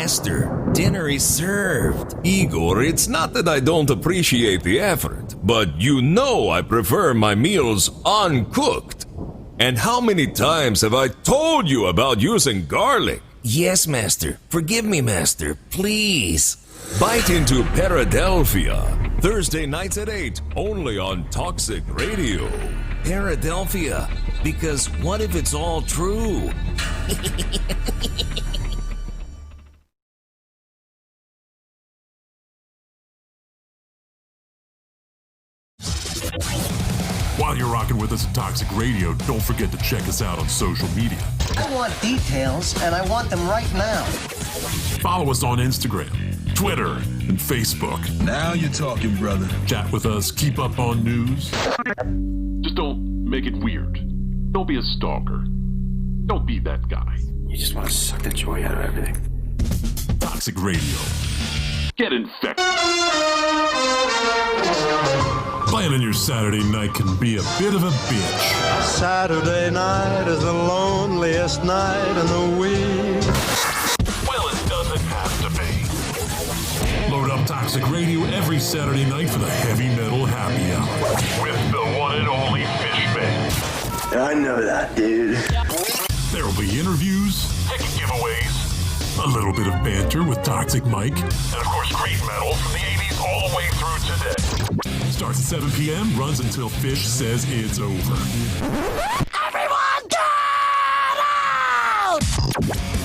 Master, dinner is served. Igor, it's not that I don't appreciate the effort, but you know I prefer my meals uncooked. And how many times have I told you about using garlic? Yes, Master. Forgive me, Master. Please. Bite into Paradelphia. Thursday nights at 8, only on Toxic Radio. Paradelphia. Because what if it's all true? While you're rocking with us at Toxic Radio, don't forget to check us out on social media. I want details, and I want them right now. Follow us on Instagram, Twitter, and Facebook. Now you're talking, brother. Chat with us, keep up on news. Just don't make it weird. Don't be a stalker. Don't be that guy. You just want to suck the joy out of everything. Toxic Radio. Get infected. Planning your Saturday night can be a bit of a bitch. Saturday night is the loneliest night in the week. Well, it doesn't have to be. Load up Toxic Radio every Saturday night for the heavy metal happy hour. With the one and only Fishman. I know that, dude. There will be interviews, ticket giveaways, a little bit of banter with Toxic Mike, and of course great metal from the 80s all the way through today. Starts at 7 p.m., runs until Fish says it's over. Everyone get out!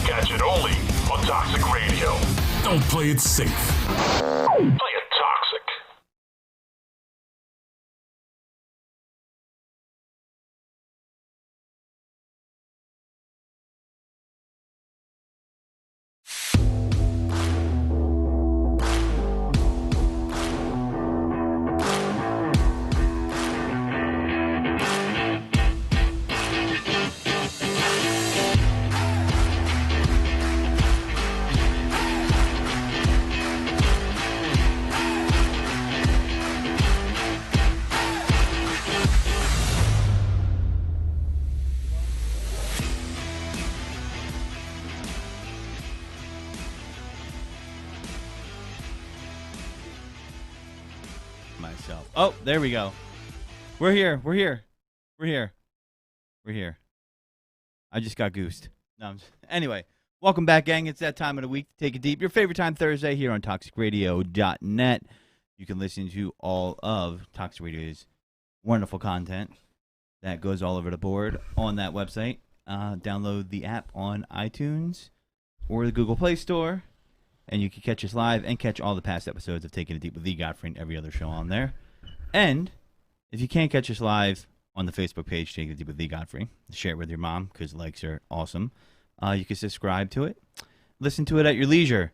Catch it only on Toxic Radio. Don't play it safe. Play it toxic. Oh, there we go. We're here. I just got goosed. No, anyway, welcome back, gang. It's that time of the week to take it deep. Your favorite time Thursday here on ToxicRadio.net. You can listen to all of Toxic Radio's wonderful content that goes all over the board on that website. Download the app on iTunes or the Google Play Store, and you can catch us live and catch all the past episodes of Taking It Deep with the Godfrey and every other show on there. And if you can't catch us live on the Facebook page, Taking It Deep with the Godfrey, share it with your mom because likes are awesome. You can subscribe to it. Listen to it at your leisure.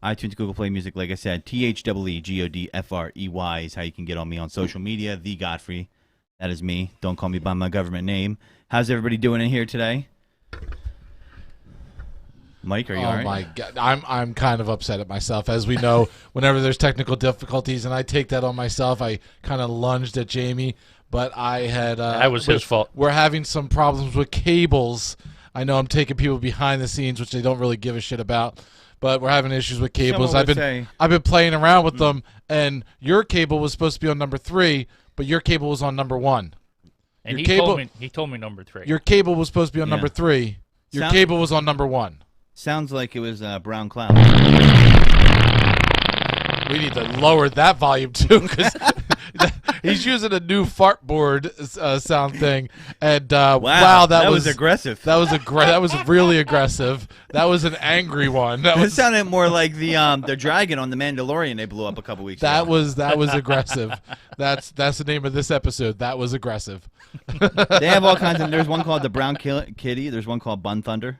iTunes, Google Play Music, like I said, THEEGODFREY is how you can get on me on social media. The Godfrey, that is me. Don't call me by my government name. How's everybody doing in here today? Mike, are you all right? Oh my God, I'm kind of upset at myself. As we know, whenever there's technical difficulties, and I take that on myself, I kind of lunged at Jamie, but I had that was his fault. We're having some problems with cables. I know I'm taking people behind the scenes, which they don't really give a shit about, but we're having issues with cables. I've been playing around with them, and your cable was supposed to be on number 3, but your cable was on number 1. And he told me number 3. Your cable was supposed to be on number 3. Your cable was on number 1. Sounds like it was Brown Cloud. We need to lower that volume too, because he's using a new fart board sound thing. And wow, that was aggressive. That was really aggressive. That was an angry one. It sounded more like the dragon on the Mandalorian they blew up a couple weeks ago. That was aggressive. That's the name of this episode. That was aggressive. They have all kinds of. There's one called the Brown Kitty. There's one called Bun Thunder.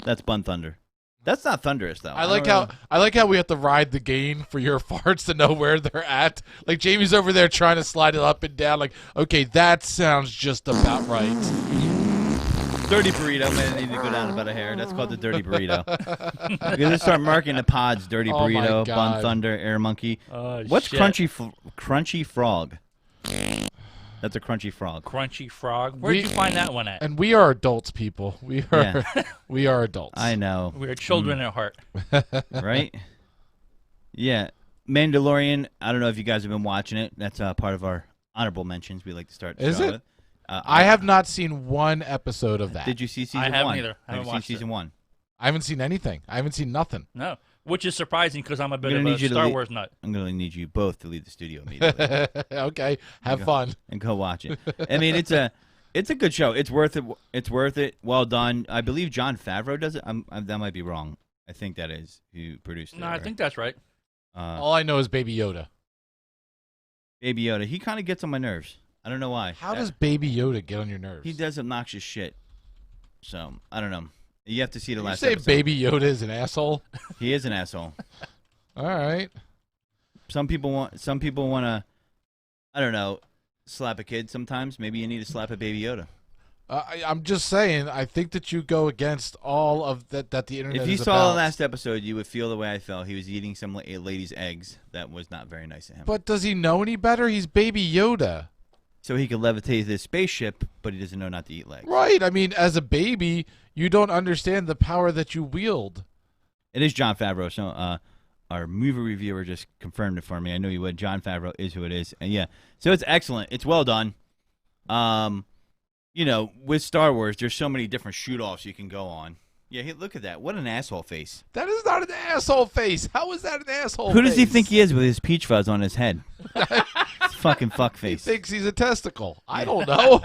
That's Bun Thunder. That's not thunderous though. I like how we have to ride the gain for your farts to know where they're at. Like Jamie's over there trying to slide it up and down. Like, okay, that sounds just about right. Dirty burrito. May need to go down about a hair. That's called the dirty burrito. We're gonna start marking the pods. Dirty burrito, Bun Thunder, Air Monkey. What's shit. crunchy frog? That's a crunchy frog. Crunchy frog. Where did you find that one at? And we are adults, people. We are we are adults. I know. We are children at heart. Right? Yeah. Mandalorian, I don't know if you guys have been watching it. That's part of our honorable mentions we like to start the Is show it? with. I have not seen one episode of that. Did you see season one? I haven't either. I have haven't you seen watched season one? I haven't seen anything. I haven't seen nothing. No. Which is surprising because I'm a bit of a Star Wars nut. I'm going to need you both to leave the studio immediately. Okay. Have fun. And go watch it. I mean, it's a good show. It's worth it. It's worth it. Well done. I believe Jon Favreau does it. That might be wrong. I think that is who produced it. No, I think that's right. All I know is Baby Yoda. Baby Yoda. He kind of gets on my nerves. I don't know why. How does Baby Yoda get on your nerves? He does obnoxious shit. So, I don't know. You have to see the last episode. episode. Baby Yoda is an asshole? He is an asshole. All right. Some people want to, I don't know, slap a kid sometimes. Maybe you need to slap a Baby Yoda. I'm just saying, I think that you go against all of that the internet is about. If you saw the last episode, you would feel the way I felt. He was eating some lady's eggs. That was not very nice of him. But does he know any better? He's Baby Yoda. So he could levitate this spaceship, but he doesn't know not to eat legs. Right. I mean, as a baby, you don't understand the power that you wield. It is Jon Favreau. So our movie reviewer just confirmed it for me. I knew you would. Jon Favreau is who it is. And yeah, so it's excellent. It's well done. You know, with Star Wars, there's so many different shoot-offs you can go on. Yeah, hey, look at that. What an asshole face. That is not an asshole face. How is that an asshole Who face? does he think he is with his peach fuzz on his head? Fucking fuck face. He thinks he's a testicle. I don't know.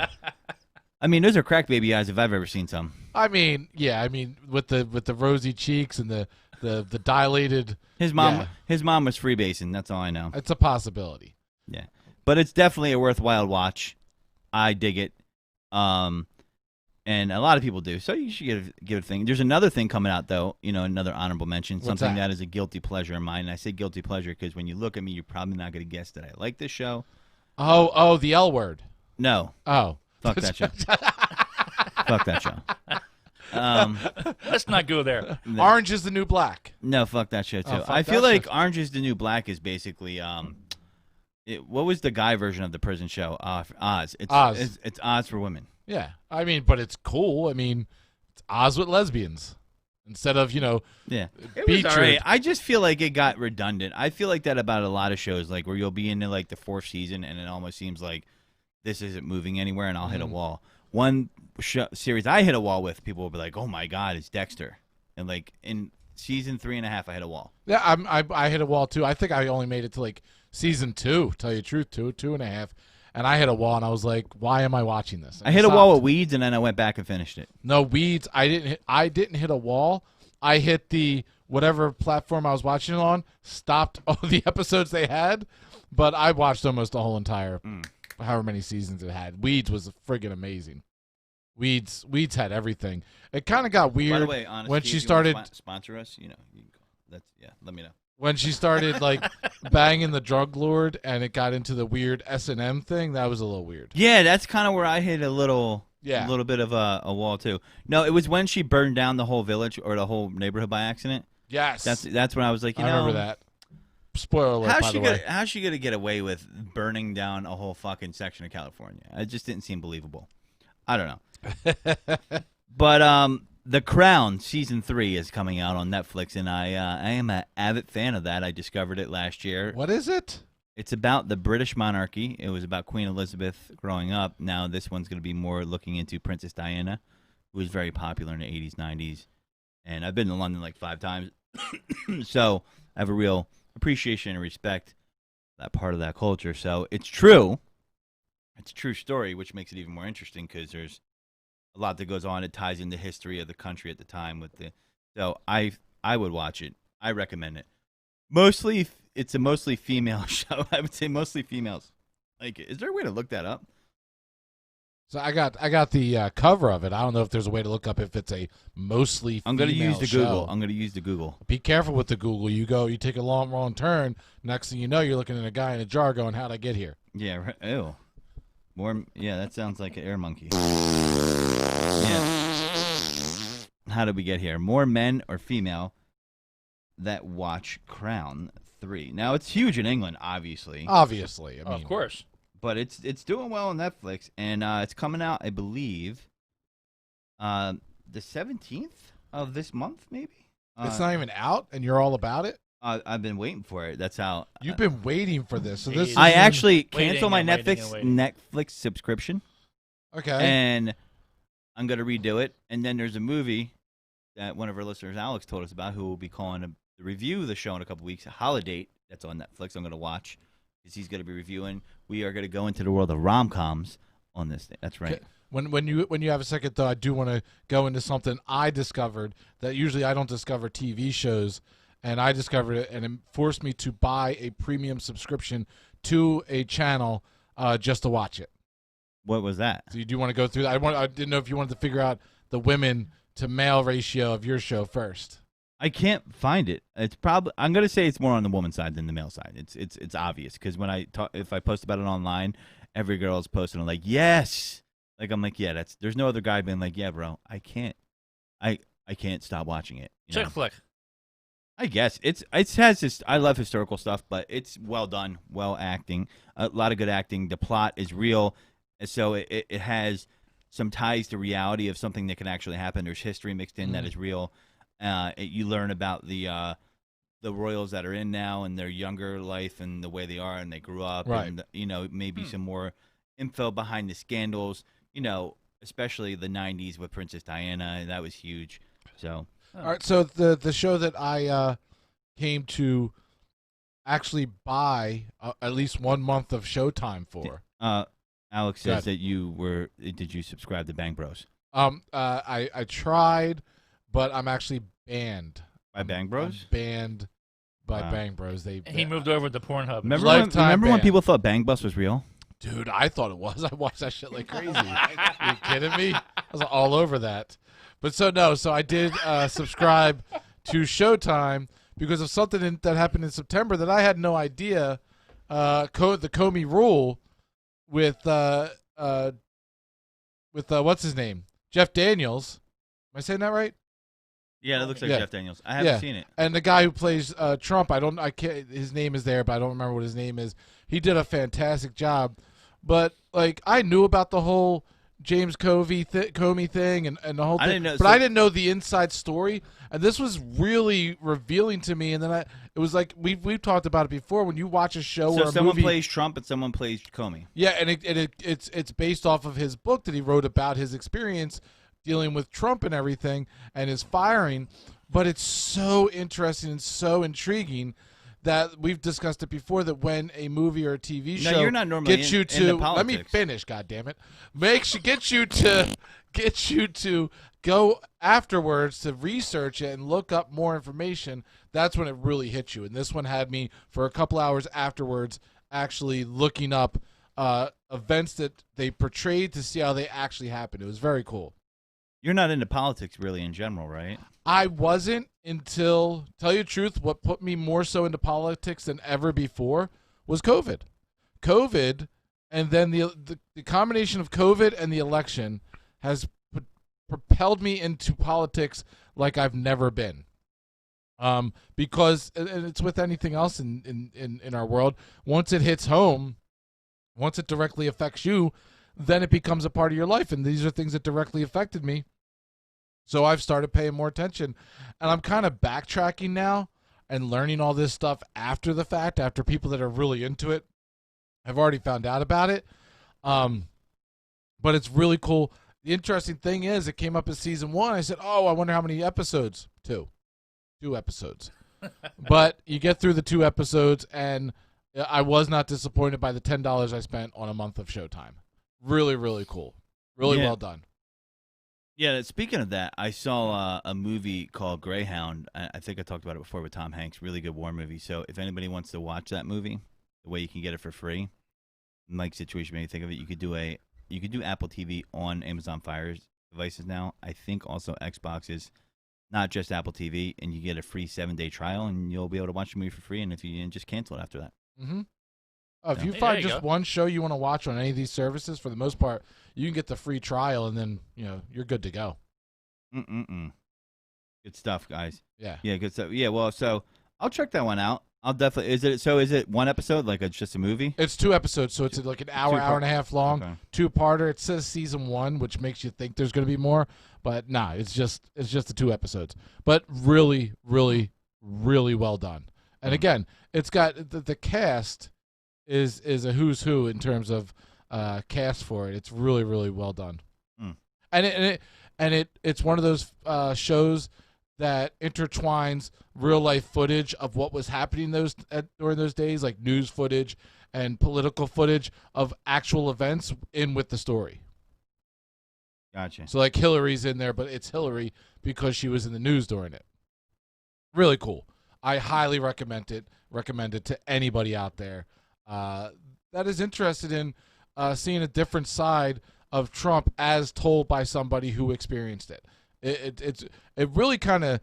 I mean, those are crack baby eyes if I've ever seen some. I mean, yeah, I mean with the rosy cheeks and the dilated. His mom was freebasing. That's all I know. It's a possibility. Yeah, but it's definitely a worthwhile watch. I dig it. And a lot of people do. So you should give it a thing. There's another thing coming out though. You know, another honorable mention. What's something that? that is a guilty pleasure of mine. And I say guilty pleasure because when you look at me, you're probably not going to guess that I like this show. Oh, the L word. No. Oh. Fuck that show. Fuck that show. Let's not go there. No. Orange is the New Black. No, fuck that show too. Oh, fuck I feel that like show. Orange is the New Black is basically what was the guy version of the prison show? Oz. Oz. It's Oz for women. Yeah, I mean, but it's cool. I mean, it's Oz with lesbians instead of Yeah, it was all right. I just feel like it got redundant. I feel like that about a lot of shows, like where you'll be into like the fourth season, and it almost seems like this isn't moving anywhere, and I'll hit a wall. One series I hit a wall with, people will be like, "Oh my god, it's Dexter," and like in season 3.5, I hit a wall. Yeah, I hit a wall too. I think I only made it to like season 2. Tell you the truth, 2.5. And I hit a wall, and I was like, "Why am I watching this?" And I hit a wall with Weeds, and then I went back and finished it. No, Weeds. I didn't hit a wall. I hit the whatever platform I was watching it on. Stopped all the episodes they had, but I watched almost the whole entire, however many seasons it had. Weeds was friggin' amazing. Weeds had everything. It kind of got weird. By the way, honestly, when she started sponsor us. You know, let me know. When she started like banging the drug lord and it got into the weird S&M thing, that was a little weird. Yeah, that's kind of where I hit a little bit of a wall too. No, it was when she burned down the whole village or the whole neighborhood by accident. Yes, that's when I was like, I remember that. Spoiler alert, by the way. How's she gonna get away with burning down a whole fucking section of California? It just didn't seem believable. I don't know. But The Crown season 3 is coming out on Netflix, and I am an avid fan of that. I discovered it last year. What is it? It's about the British monarchy. It was about Queen Elizabeth growing up. Now this one's going to be more looking into Princess Diana, who was very popular in the 80s, 90s. And I've been to London like 5 times. So I have a real appreciation and respect for that part of that culture. So it's true. It's a true story, which makes it even more interesting because there's a lot that goes on. It ties in the history of the country at the time with the. So I would watch it. I recommend it. Mostly, it's a mostly female show. I would say mostly females. Like, is there a way to look that up? So I got the cover of it. I don't know if there's a way to look up if it's a mostly female I'm going to use the show. Google. I'm going to use the Google. Be careful with the Google. You take a wrong turn. Next thing you know, you're looking at a guy in a jar going, "How'd I get here?" Yeah. Right. Ew. More. Yeah, that sounds like an air monkey. Yeah. How did we get here? More men or female that watch Crown 3. Now, it's huge in England, obviously. Obviously. I mean, of course. but it's doing well on Netflix, and it's coming out, I believe, the 17th of this month, maybe. It's not even out, and you're all about it. I've been waiting for it. That's how you've been waiting for this. So this I actually canceled my Netflix subscription. Okay. And I'm gonna redo it. And then there's a movie that one of our listeners, Alex, told us about, who will be calling the review of the show in a couple weeks. Holiday, that's on Netflix. I'm gonna watch because he's gonna be reviewing. We are gonna go into the world of rom-coms on this thing. That's right. Okay. When you have a second though, I do want to go into something I discovered that usually I don't discover TV shows. And I discovered it, and it forced me to buy a premium subscription to a channel just to watch it. What was that? So you do want to go through that? I didn't know if you wanted to figure out the women to male ratio of your show first. I can't find it. It's probably I'm gonna say it's more on the woman side than the male side. It's obvious because when if I post about it online, every girl's posting like yes, like I'm like yeah, there's no other guy being like yeah, bro, I can't stop watching it. Chick flick. I guess it has this. I love historical stuff, but it's well done, well acting, a lot of good acting. The plot is real, so it has some ties to reality of something that can actually happen. There's history mixed in that is real. You learn about the royals that are in now and their younger life and the way they are and they grew up, right. And maybe some more info behind the scandals. Especially the '90s with Princess Diana, that was huge. So. All right, so the show that I came to actually buy at least 1 month of Showtime for. Alex says that did you subscribe to Bang Bros? I tried, but I'm actually banned. By Bang Bros? I'm banned by Bang Bros. He moved over to Pornhub. Remember when people thought Bang Bus was real? Dude, I thought it was. I watched that shit like crazy. Are you kidding me? I was all over that. But so I did subscribe to Showtime because of something that happened in September that I had no idea. The Comey rule with what's his name, Jeff Daniels. Am I saying that right? Yeah, that looks like Jeff Daniels. I haven't seen it. And the guy who plays Trump, I can't. His name is there, but I don't remember what his name is. He did a fantastic job. But like I knew about the whole James Comey thing and the whole thing, I didn't know the inside story, and this was really revealing to me. And then it was like we've talked about it before. When you watch a show or a someone movie, plays Trump and someone plays Comey. Yeah, and it's based off of his book that he wrote about his experience dealing with Trump and everything and his firing. But it's so interesting and so intriguing that we've discussed it before, that when a movie or a TV show you're not normally gets you to let me finish, goddammit, get you to go afterwards to research it and look up more information, that's when it really hits you. And this one had me for a couple hours afterwards actually looking up events that they portrayed to see how they actually happened. It was very cool. You're not into politics really in general, right? I wasn't until, tell you the truth, what put me more so into politics than ever before was COVID. COVID, and then the combination of COVID and the election has propelled me into politics like I've never been. Because, and it's with anything else in our world, once it hits home, once it directly affects you, then it becomes a part of your life. And these are things that directly affected me. So I've started paying more attention, and I'm kind of backtracking now and learning all this stuff after the fact, after people that are really into it have already found out about it. But it's really cool. The interesting thing is it came up in season 1. I said, oh, I wonder how many episodes. 2 episodes. But you get through the 2 episodes, and I was not disappointed by the $10 I spent on a month of Showtime. Really, really cool. Really well done. Yeah, speaking of that, I saw a movie called Greyhound. I think I talked about it before with Tom Hanks. Really good war movie. So if anybody wants to watch that movie, the way you can get it for free, Mike's situation made me think of it. You could do Apple TV on Amazon Fire devices now. I think also Xboxes, not just Apple TV, and you get a free 7-day trial, and you'll be able to watch the movie for free. And if you just cancel it after that. Mm-hmm. If you find just one show you want to watch on any of these services, for the most part, you can get the free trial, and then you're good to go. Good stuff, guys. Yeah, good stuff. Yeah, well, so I'll check that one out. I'll definitely. Is it one episode like it's just a movie? It's 2 episodes, so it's like an hour and a half long, okay. 2-parter. It says season 1, which makes you think there's going to be more, but nah, it's just the 2 episodes. But really, really, really well done. And again, it's got the cast is a who's who in terms of cast for it. It's really, really well done. And it's one of those shows that intertwines real life footage of what was happening during those days, like news footage and political footage of actual events in with the story. Gotcha. So like Hillary's in there, but it's Hillary because she was in the news during it. Really cool. I highly recommend it to anybody out there that is interested in seeing a different side of Trump as told by somebody who experienced it. It really kind of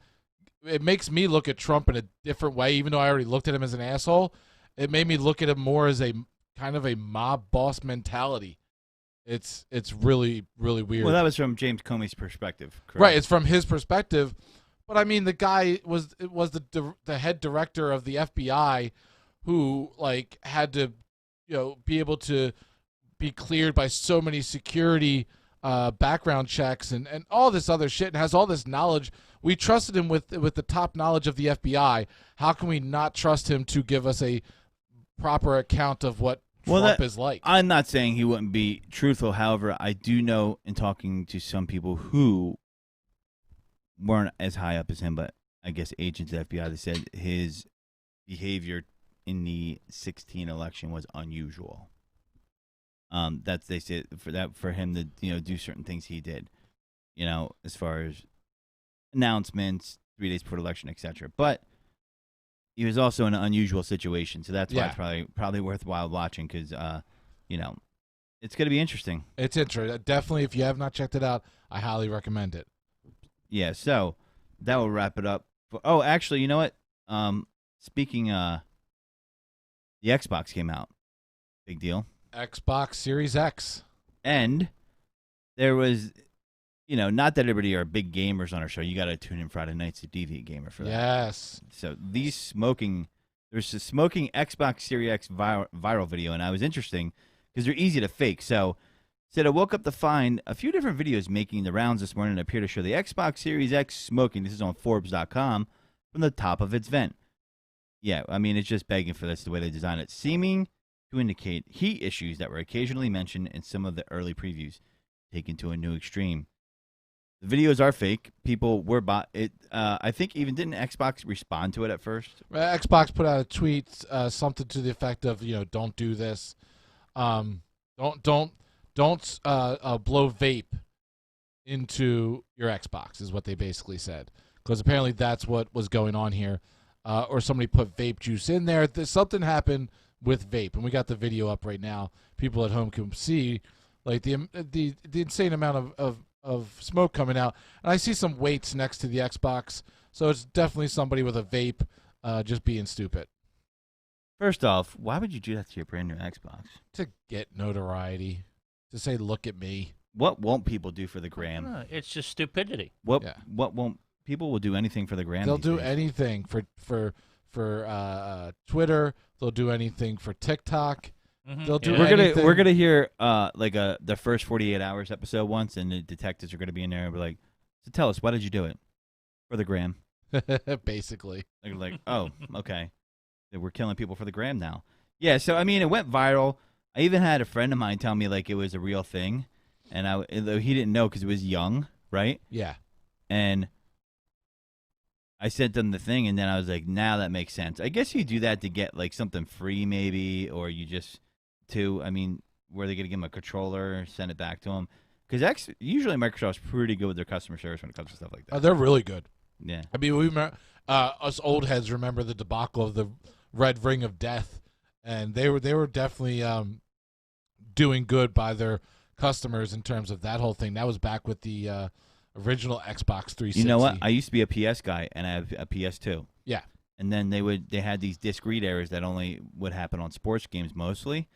makes me look at Trump in a different way, even though I already looked at him as an asshole. It made me look at him more as a kind of a mob boss mentality. It's really, really weird. Well, that was from James Comey's perspective, correct? Right, it's from his perspective. But I mean, the guy was the head director of the FBI, who like had to, be able to be cleared by so many security background checks and all this other shit, and has all this knowledge. We trusted him with the top knowledge of the FBI. How can we not trust him to give us a proper account of what Trump is like? I'm not saying he wouldn't be truthful. However, I do know in talking to some people who weren't as high up as him, but I guess agents of the FBI, they said his behavior in the 2016 election was unusual. That's they said for him to do certain things he did, as far as announcements 3 days before the election, etc. But he was also in an unusual situation, so that's why it's probably worthwhile watching because it's going to be interesting. It's interesting. Definitely, if you have not checked it out, I highly recommend it. Yeah, so that will wrap it up. Oh, actually, you know what? Speaking, the Xbox came out. Big deal. Xbox Series X. And there was, not that everybody are big gamers on our show. You got to tune in Friday nights to Deviant Gamer for that. Yes. So there's a smoking Xbox Series X viral video, and I was interesting because they're easy to fake. So said I woke up to find a few different videos making the rounds this morning that appear to show the Xbox Series X smoking. This is on Forbes.com from the top of its vent. Yeah, I mean, it's just begging for this, the way they designed it, seeming to indicate heat issues that were occasionally mentioned in some of the early previews, taken to a new extreme. The videos are fake. People were bought it. I think even didn't Xbox respond to it at first? Xbox put out a tweet, something to the effect of, don't do this. Don't blow vape into your Xbox is what they basically said, because apparently that's what was going on here, or somebody put vape juice in there. Something happened with vape, and we got the video up right now. People at home can see like the insane amount of smoke coming out, and I see some weights next to the Xbox, so it's definitely somebody with a vape just being stupid. First off, why would you do that to your brand new Xbox? To get notoriety. To say, look at me. What won't people do for the gram? It's just stupidity. What won't people will do anything for the gram? They'll do anything for Twitter. They'll do anything for TikTok. Mm-hmm. They'll do anything. We're gonna hear the first 48 hours episode once, and the detectives are gonna be in there and be like, "So tell us, why did you do it for the gram?" Basically, they're like, "Oh, okay, we're killing people for the gram now." Yeah, so I mean, it went viral. I even had a friend of mine tell me like it was a real thing, and though he didn't know because it was young, right? Yeah. And I sent them the thing, and then I was like, "Now that makes sense." I guess you do that to get like something free, maybe, or you just I mean, were they gonna give him a controller, send it back to him? Because usually Microsoft's pretty good with their customer service when it comes to stuff like that. They're really good. Yeah. I mean, we remember, us old heads remember the debacle of the Red Ring of Death. And they were definitely doing good by their customers in terms of that whole thing. That was back with the original Xbox 360. You know what? I used to be a PS guy, and I have a PS2. Yeah. And then they had these disc read errors that only would happen on sports games mostly,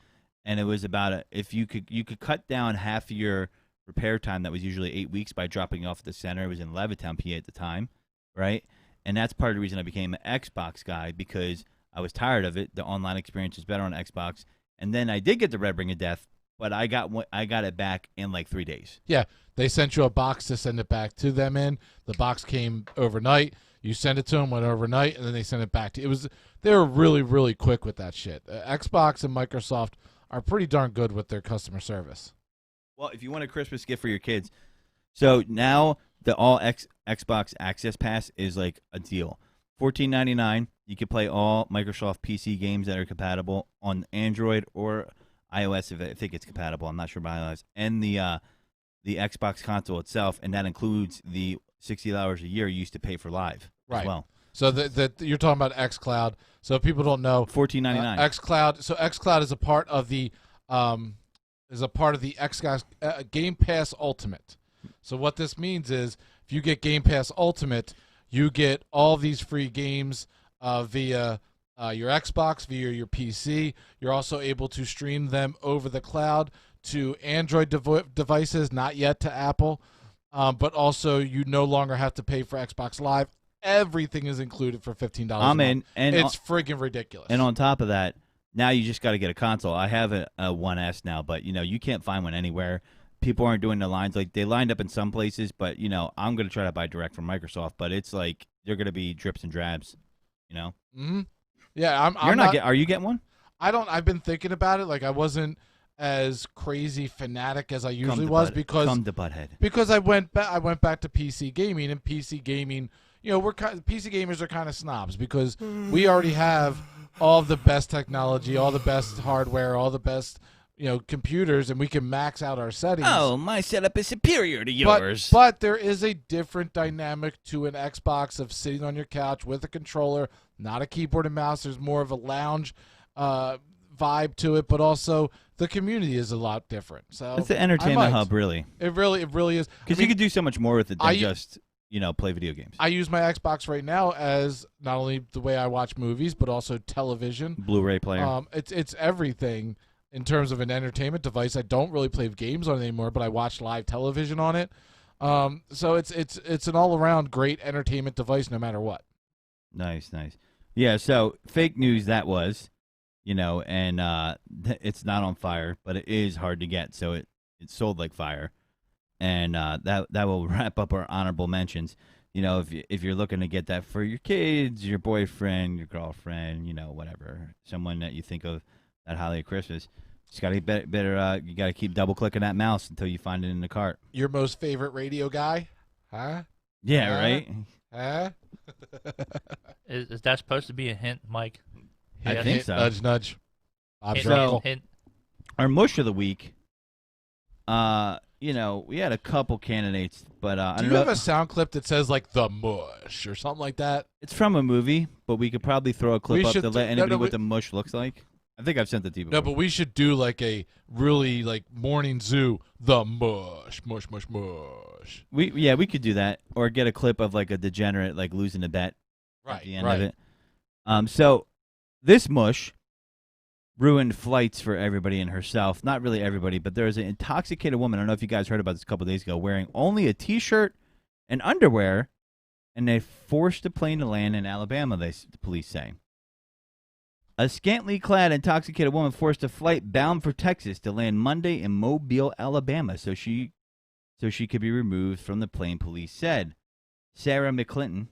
and it was about if you could cut down half of your repair time that was usually 8 weeks by dropping off at the center. It was in Levittown, PA at the time, right? And that's part of the reason I became an Xbox guy, because I was tired of it. The online experience is better on Xbox. And then I did get the Red Ring of Death, but I got it back in like 3 days. Yeah, they sent you a box to send it back to them in. The box came overnight. You send it to them, went overnight, and then they sent it back to you. They were really, really quick with that shit. Xbox and Microsoft are pretty darn good with their customer service. Well, if you want a Christmas gift for your kids, so now the all Xbox Access Pass is like a deal. $14.99. You can play all Microsoft PC games that are compatible on Android or iOS. If I think it's compatible, I'm not sure about iOS, and the Xbox console itself, and that includes the $60 a year you used to pay for Live as well. So you're talking about xCloud. So if people don't know, $14.99. xCloud. So xCloud is a part of the Xbox Game Pass Ultimate. So what this means is, if you get Game Pass Ultimate, you get all these free games via your Xbox, via your PC. You're also able to stream them over the cloud to Android devices, not yet to Apple. But also, you no longer have to pay for Xbox Live. Everything is included for $15 a month. And it's friggin' ridiculous. And on top of that, now you just got to get a console. I have a 1S now, but you can't find one anywhere. People aren't doing the lines. Like, they lined up in some places, but I'm going to try to buy direct from Microsoft. But it's like they're going to be drips and drabs. Mm-hmm. Yeah, You're not. Are you getting one? I don't. I've been thinking about it. Like, I wasn't as crazy fanatic as I usually was because come to Butthead. Because I went back to PC gaming, and PC gaming, PC gamers are kind of snobs because we already have all the best technology, all the best hardware, all the best computers, and we can max out our settings. Oh, my setup is superior to yours. But there is a different dynamic to an Xbox of sitting on your couch with a controller, not a keyboard and mouse. There's more of a lounge vibe to it, but also the community is a lot different. So it's the entertainment hub, really. It really is. Because you could do so much more with it than just play video games. I use my Xbox right now as not only the way I watch movies, but also television, Blu-ray player. It's everything in terms of an entertainment device. I don't really play games on it anymore, but I watch live television on it. So it's an all around great entertainment device, no matter what. Nice. Yeah. So fake news that was. And it's not on fire, but it is hard to get, so it sold like fire. And that will wrap up our honorable mentions. If you're looking to get that for your kids, your boyfriend, your girlfriend, whatever, someone that you think of that holiday Christmas, just gotta get better. You gotta keep double clicking that mouse until you find it in the cart. Your most favorite radio guy, huh? Yeah, right. Huh? Is that supposed to be a hint, Mike? I think so. Nudge, nudge. Hint. Our mush of the week. We had a couple candidates, but I don't know. Do you have a sound clip that says like the mush or something like that? It's from a movie, but we could probably throw a clip up to let anybody know what the mush looks like. I think I've sent it to you before. No, but we should do like a really morning zoo. The mush. We could do that, or get a clip of like a degenerate like losing a bet at the end of it. So this mush ruined flights for everybody and herself. Not really everybody, but there was an intoxicated woman. I don't know if you guys heard about this a couple days ago, wearing only a T-shirt and underwear, and they forced the plane to land in Alabama. The police say. A scantily clad, intoxicated woman forced a flight bound for Texas to land Monday in Mobile, Alabama, so she could be removed from the plane, police said. Sarah McClinton,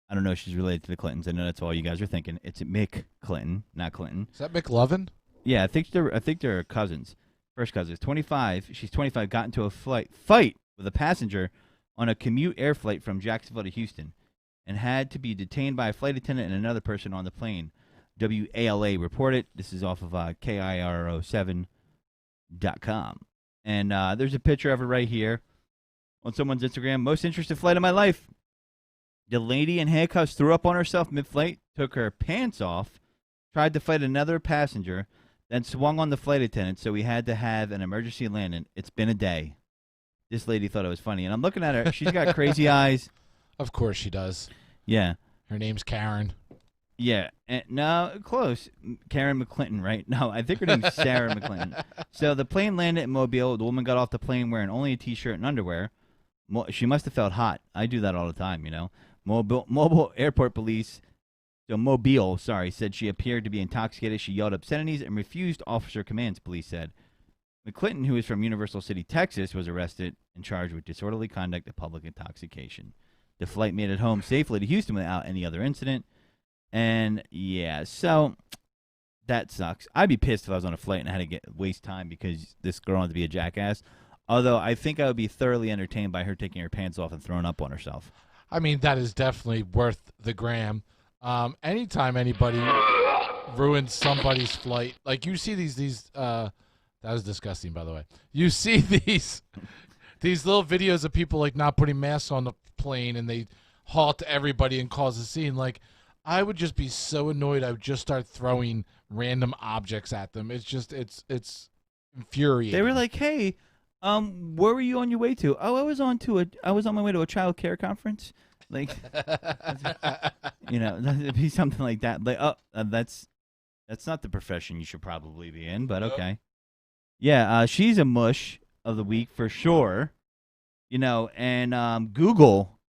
I don't know if she's related to the Clintons. I know that's all you guys are thinking. It's Mick Clinton, not Clinton. Is that McLovin? Yeah, I think they're cousins. First cousins. 25. She's 25. Got into a fight with a passenger on a commute air flight from Jacksonville to Houston, and had to be detained by a flight attendant and another person on the plane. WALA reported. This is off of KIRO7.com. And there's a picture of her right here on someone's Instagram. Most interesting flight of my life. The lady in handcuffs threw up on herself mid-flight, took her pants off, tried to fight another passenger, then swung on the flight attendant, so we had to have an emergency landing. It's been a day. This lady thought it was funny, and I'm looking at her. She's got crazy eyes. Of course she does. Yeah. Her name's Karen. Yeah. No, close. Karen McClinton, right? No, I think her name's Sarah McClinton. So the plane landed in Mobile. The woman got off the plane wearing only a T-shirt and underwear. She must have felt hot. I do that all the time, Mobile Airport Police So Mobile, said she appeared to be intoxicated. She yelled obscenities and refused officer commands, police said. McClinton, who is from Universal City, Texas, was arrested and charged with disorderly conduct and public intoxication. The flight made it home safely to Houston without any other incident. And, yeah, so that sucks. I'd be pissed if I was on a flight and I had to waste time because this girl wanted to be a jackass. Although I think I would be thoroughly entertained by her taking her pants off and throwing up on herself. I mean, that is definitely worth the gram. Anytime anybody ruins somebody's flight, like you see these that was disgusting, by the way. You see these little videos of people like not putting masks on the plane and they halt everybody and cause a scene. Like, I would just be so annoyed. I would just start throwing random objects at them. It's just it's infuriating. They were like, "Hey, where were you on your way to?" "Oh, I was on my way to a child care conference." Like, that'd be something like that. Like, that's not the profession you should probably be in, but okay. Yeah, she's a mush of the week for sure. And Google,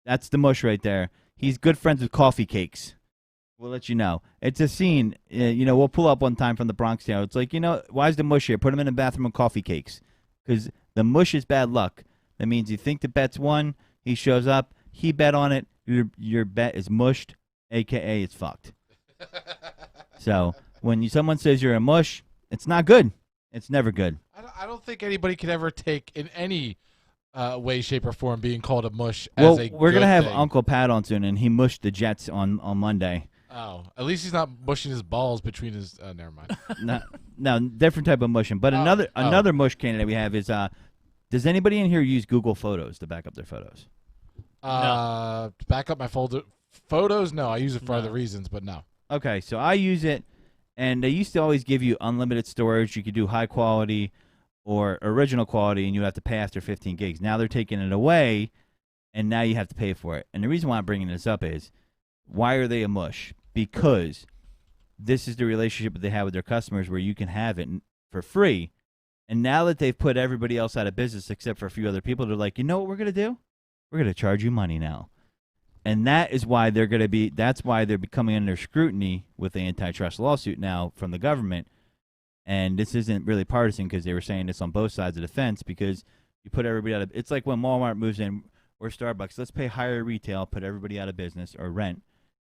that's the mush right there. He's good friends with coffee cakes. We'll let you know. It's a scene, we'll pull up one time from the Bronx Tale. It's like, why is the mush here? Put him in a bathroom with coffee cakes. Because the mush is bad luck. That means you think the bet's won, he shows up, he bet on it, your bet is mushed, a.k.a. it's fucked. So when someone says you're a mush, it's not good. It's never good. I don't think anybody could ever take in any way, shape, or form being called a mush as a we're going to have thing. Uncle Pat on soon, and he mushed the Jets on Monday. Oh, at least he's not mushing his balls between his. Never mind. No, different type of mushing. But another mush candidate we have is. Does anybody in here use Google Photos to back up their photos? No. Back up my photos? No, I use it for other reasons, but no. Okay, so I use it, and they used to always give you unlimited storage. You could do high quality or original quality, and you have to pay after 15 gigs. Now they're taking it away, and now you have to pay for it. And the reason why I'm bringing this up is, why are they a mush? Because this is the relationship that they have with their customers where you can have it for free. And now that they've put everybody else out of business except for a few other people, they're like, you know what we're going to do? We're going to charge you money now. And that is why that's why they're becoming under scrutiny with the antitrust lawsuit now from the government. And this isn't really partisan because they were saying this on both sides of the fence because you put everybody out of, it's like when Walmart moves in or Starbucks, let's pay higher retail, put everybody out of business or rent.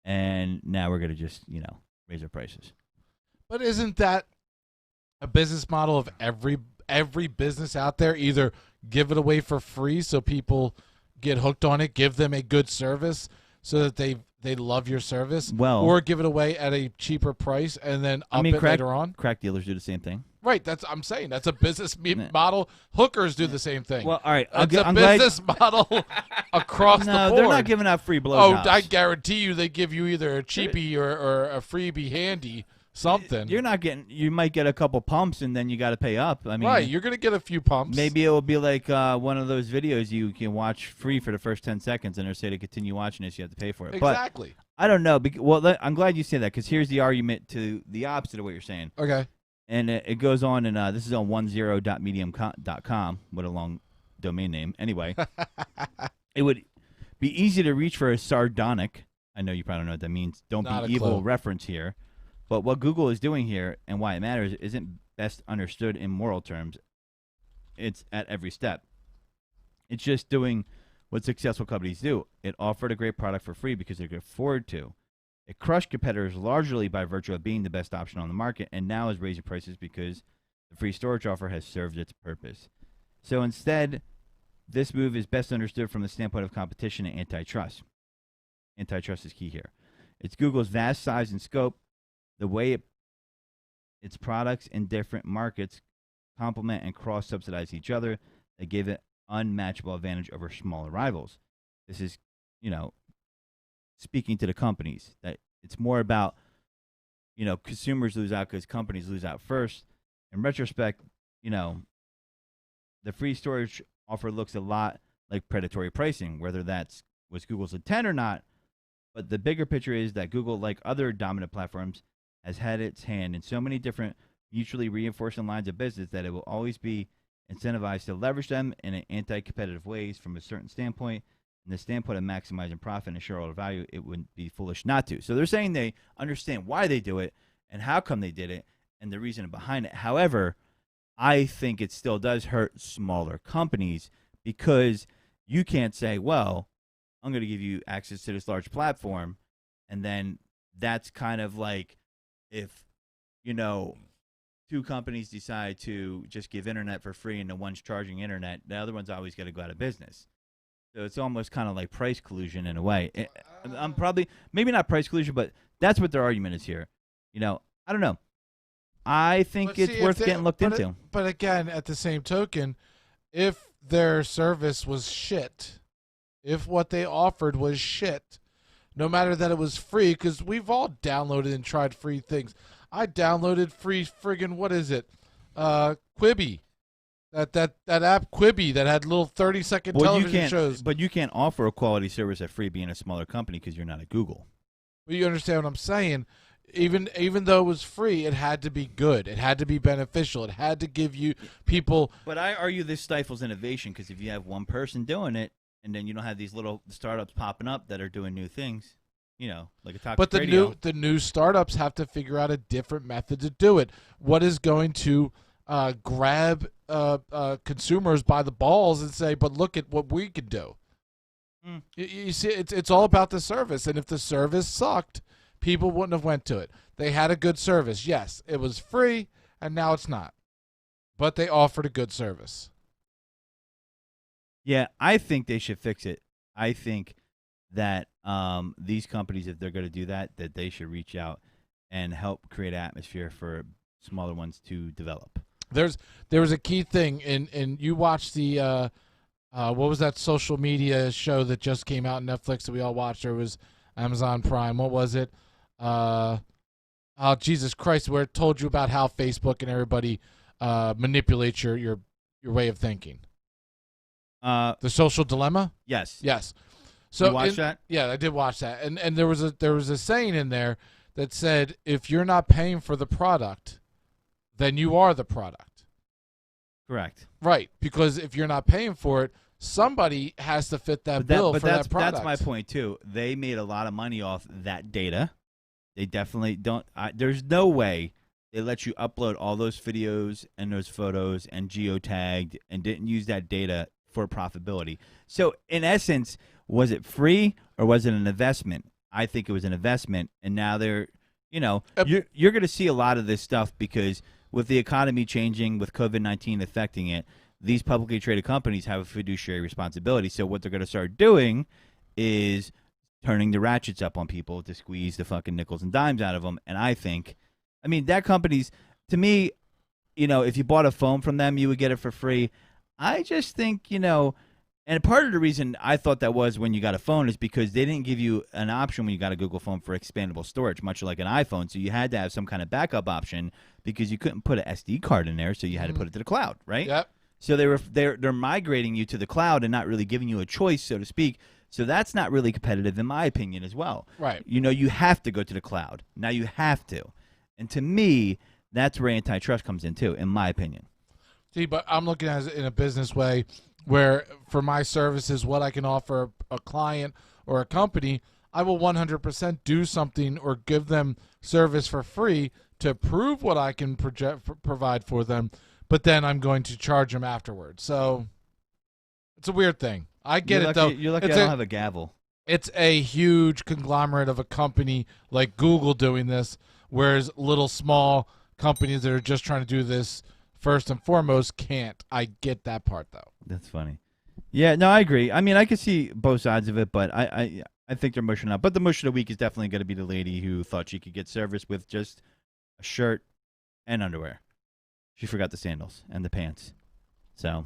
And now we're going to just, raise our prices. But isn't that a business model of every business out there? Either give it away for free so people get hooked on it, give them a good service so that they love your service, or give it away at a cheaper price and then up it later on. Crack dealers do the same thing. Right, I'm saying that's a business model. Hookers do the same thing. Well, all right, it's a business model across the board. No, they're not giving out free blowjobs. Oh, I guarantee you, they give you either a cheapie or a freebie handy. Something. You're not getting. You might get a couple pumps, and then you got to pay up. I mean, right? You're gonna get a few pumps. Maybe it will be like one of those videos you can watch free for the first 10 seconds, and they'll say to continue watching this, you have to pay for it. Exactly. But I don't know. Well, I'm glad you say that because here's the argument to the opposite of what you're saying. Okay. And it goes on, and this is on 10.medium.com. What a long domain name. Anyway, it would be easy to reach for a sardonic. I know you probably don't know what that means. Don't be evil reference here. But what Google is doing here and why it matters isn't best understood in moral terms. It's at every step. It's just doing what successful companies do. It offered a great product for free because they could afford to. It crushed competitors largely by virtue of being the best option on the market and now is raising prices because the free storage offer has served its purpose. So instead, this move is best understood from the standpoint of competition and antitrust. Antitrust is key here. It's Google's vast size and scope, the way its products in different markets complement and cross-subsidize each other, that give it unmatchable advantage over smaller rivals. This is, speaking to the companies, that it's more about, consumers lose out because companies lose out first. In retrospect, the free storage offer looks a lot like predatory pricing, whether was Google's intent or not. But the bigger picture is that Google, like other dominant platforms, has had its hand in so many different mutually reinforcing lines of business that it will always be incentivized to leverage them in an anti-competitive ways from a certain standpoint. from the standpoint of maximizing profit and shareholder value, it wouldn't be foolish not to. So they're saying they understand why they do it and how come they did it and the reason behind it. However, I think it still does hurt smaller companies because you can't say, well, I'm going to give you access to this large platform, and then that's kind of like if, two companies decide to just give internet for free and the one's charging internet, the other one's always going to go out of business. So it's almost kind of like price collusion in a way. I'm probably, maybe not price collusion, but that's what their argument is here. I don't know. I think it's worth getting looked into. But again, at the same token, if their service was shit, if what they offered was shit, no matter that it was free, because we've all downloaded and tried free things. I downloaded free friggin' what is it? Quibi. That app Quibi that had little 30-second television shows. But you can't offer a quality service at free being a smaller company because you're not at Google. Well, you understand what I'm saying? Even though it was free, it had to be good. It had to be beneficial. It had to give you people. But I argue this stifles innovation because if you have one person doing it, and then you don't have these little startups popping up that are doing new things, like a toxic radio. But the new startups have to figure out a different method to do it. What is going to grab consumers by the balls and say, but look at what we can do. You see, it's all about the service. And if the service sucked, people wouldn't have went to it. They had a good service. Yes, it was free, and now it's not. But they offered a good service. Yeah, I think they should fix it. I think that these companies, if they're going to do that they should reach out and help create an atmosphere for smaller ones to develop. There was a key thing, and you watched the what was that social media show that just came out on Netflix that we all watched? Or it was Amazon Prime. What was it? Oh, Jesus Christ, where it told you about how Facebook and everybody manipulates your way of thinking. The Social Dilemma? Yes. Yes. So you watched that? Yeah, I did watch that. And there was a saying in there that said, if you're not paying for the product, then you are the product. Correct. Right, because if you're not paying for it, somebody has to fit that bill for that product. That's my point, too. They made a lot of money off that data. They definitely don't. There's no way they let you upload all those videos and those photos and geotagged and didn't use that data for profitability. So, in essence, was it free or was it an investment? I think it was an investment, and now they're, you're going to see a lot of this stuff because with the economy changing, with COVID-19 affecting it, these publicly traded companies have a fiduciary responsibility. So what they're going to start doing is turning the ratchets up on people to squeeze the fucking nickels and dimes out of them. And that company's, to me, if you bought a phone from them, you would get it for free. I just think, and part of the reason I thought that was when you got a phone is because they didn't give you an option when you got a Google phone for expandable storage, much like an iPhone. So you had to have some kind of backup option because you couldn't put an SD card in there, so you had to put it to the cloud, right? Yep. So they're migrating you to the cloud and not really giving you a choice, so to speak. So that's not really competitive, in my opinion, as well. Right. You have to go to the cloud. Now you have to. And to me, that's where antitrust comes in, too, in my opinion. See, but I'm looking at it in a business way where for my services, what I can offer a client or a company, I will 100% do something or give them service for free to prove what I can provide for them, but then I'm going to charge them afterwards. So it's a weird thing. I get it, though. You're lucky I don't have a gavel. It's a huge conglomerate of a company like Google doing this, whereas little small companies that are just trying to do this first and foremost can't. I get that part, though. That's funny. Yeah, no, I agree. I could see both sides of it, but I think they're mushing up. But the mush of the week is definitely going to be the lady who thought she could get service with just a shirt and underwear. She forgot the sandals and the pants. So,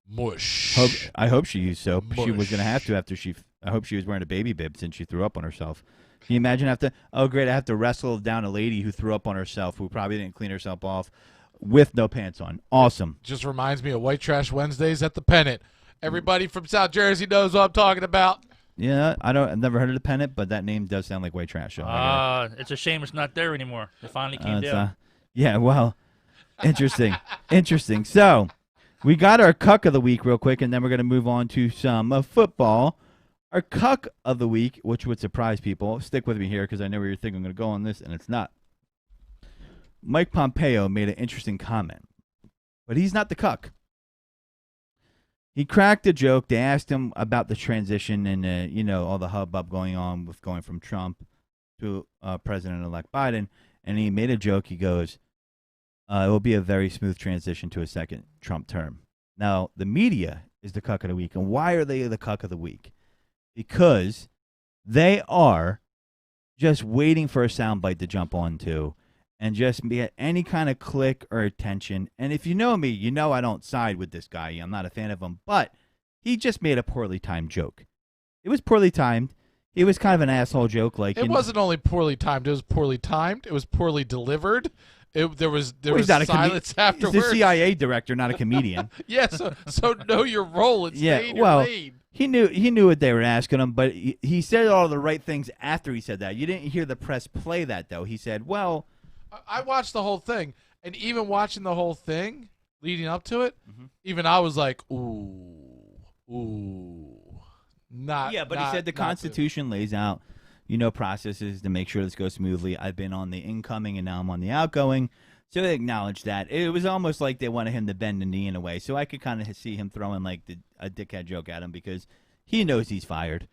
mush. I hope she used soap. Mush. She was going to have to after I hope she was wearing a baby bib since she threw up on herself. Can you imagine I have to wrestle down a lady who threw up on herself, who probably didn't clean herself off, with no pants on. Awesome. Just reminds me of White Trash Wednesdays at the Pennant. Everybody from South Jersey knows what I'm talking about. Yeah, I've never heard of the Pennant, but that name does sound like white trash. So it's a shame it's not there anymore. It finally came down. Yeah, well, interesting. Interesting. So, We got our cuck of the week real quick, and then we're going to move on to some football. Our cuck of the week, which would surprise people. Stick with me here because I know where you're thinking I'm going to go on this, and it's not. Mike Pompeo made an interesting comment, but he's not the cuck. He cracked a joke. They asked him about the transition and, all the hubbub going on with going from Trump to President-elect Biden, and he made a joke. He goes, it will be a very smooth transition to a second Trump term. Now, the media is the cuck of the week, and why are they the cuck of the week? Because they are just waiting for a soundbite to jump onto and just get any kind of click or attention. And if you know me, you know I don't side with this guy. I'm not a fan of him, but he just made a poorly timed joke. It was poorly timed. It was kind of an asshole joke. It wasn't only poorly timed. It was poorly timed. It was poorly delivered. There was silence afterwards. He's the CIA director, not a comedian. Yeah, so know your role and stay in your lane. He knew what they were asking him, but he said all the right things after he said that. You didn't hear the press play that, though. He said, well... I watched the whole thing, and even watching the whole thing leading up to it, even I was like, ooh, not. Yeah, but he said the Constitution lays out, processes to make sure this goes smoothly. I've been on the incoming, and now I'm on the outgoing. So they acknowledged that. It was almost like they wanted him to bend the knee in a way. So I could kind of see him throwing a dickhead joke at him because he knows he's fired.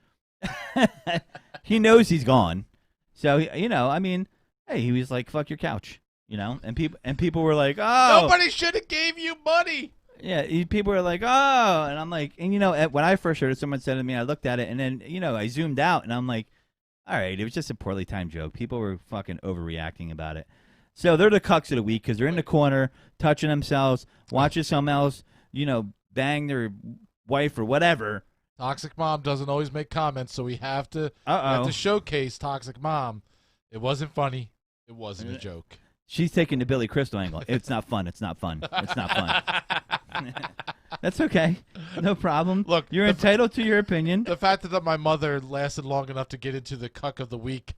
He knows he's gone. So, hey, he was like, fuck your couch, and people were like, oh. Nobody should have gave you money. Yeah, people were like, oh. And I'm like, and when I first heard it, someone said to me, I looked at it, and then, I zoomed out, and I'm like, all right, it was just a poorly timed joke. People were fucking overreacting about it. So they're the cucks of the week because they're in the corner, touching themselves, watching someone else, bang their wife or whatever. Toxic Mom doesn't always make comments, so we have to showcase Toxic Mom. It wasn't funny. It wasn't a joke. She's taking the Billy Crystal angle. It's not fun. It's not fun. It's not fun. That's okay. No problem. Look, you're entitled to your opinion. The fact that my mother lasted long enough to get into the cuck of the week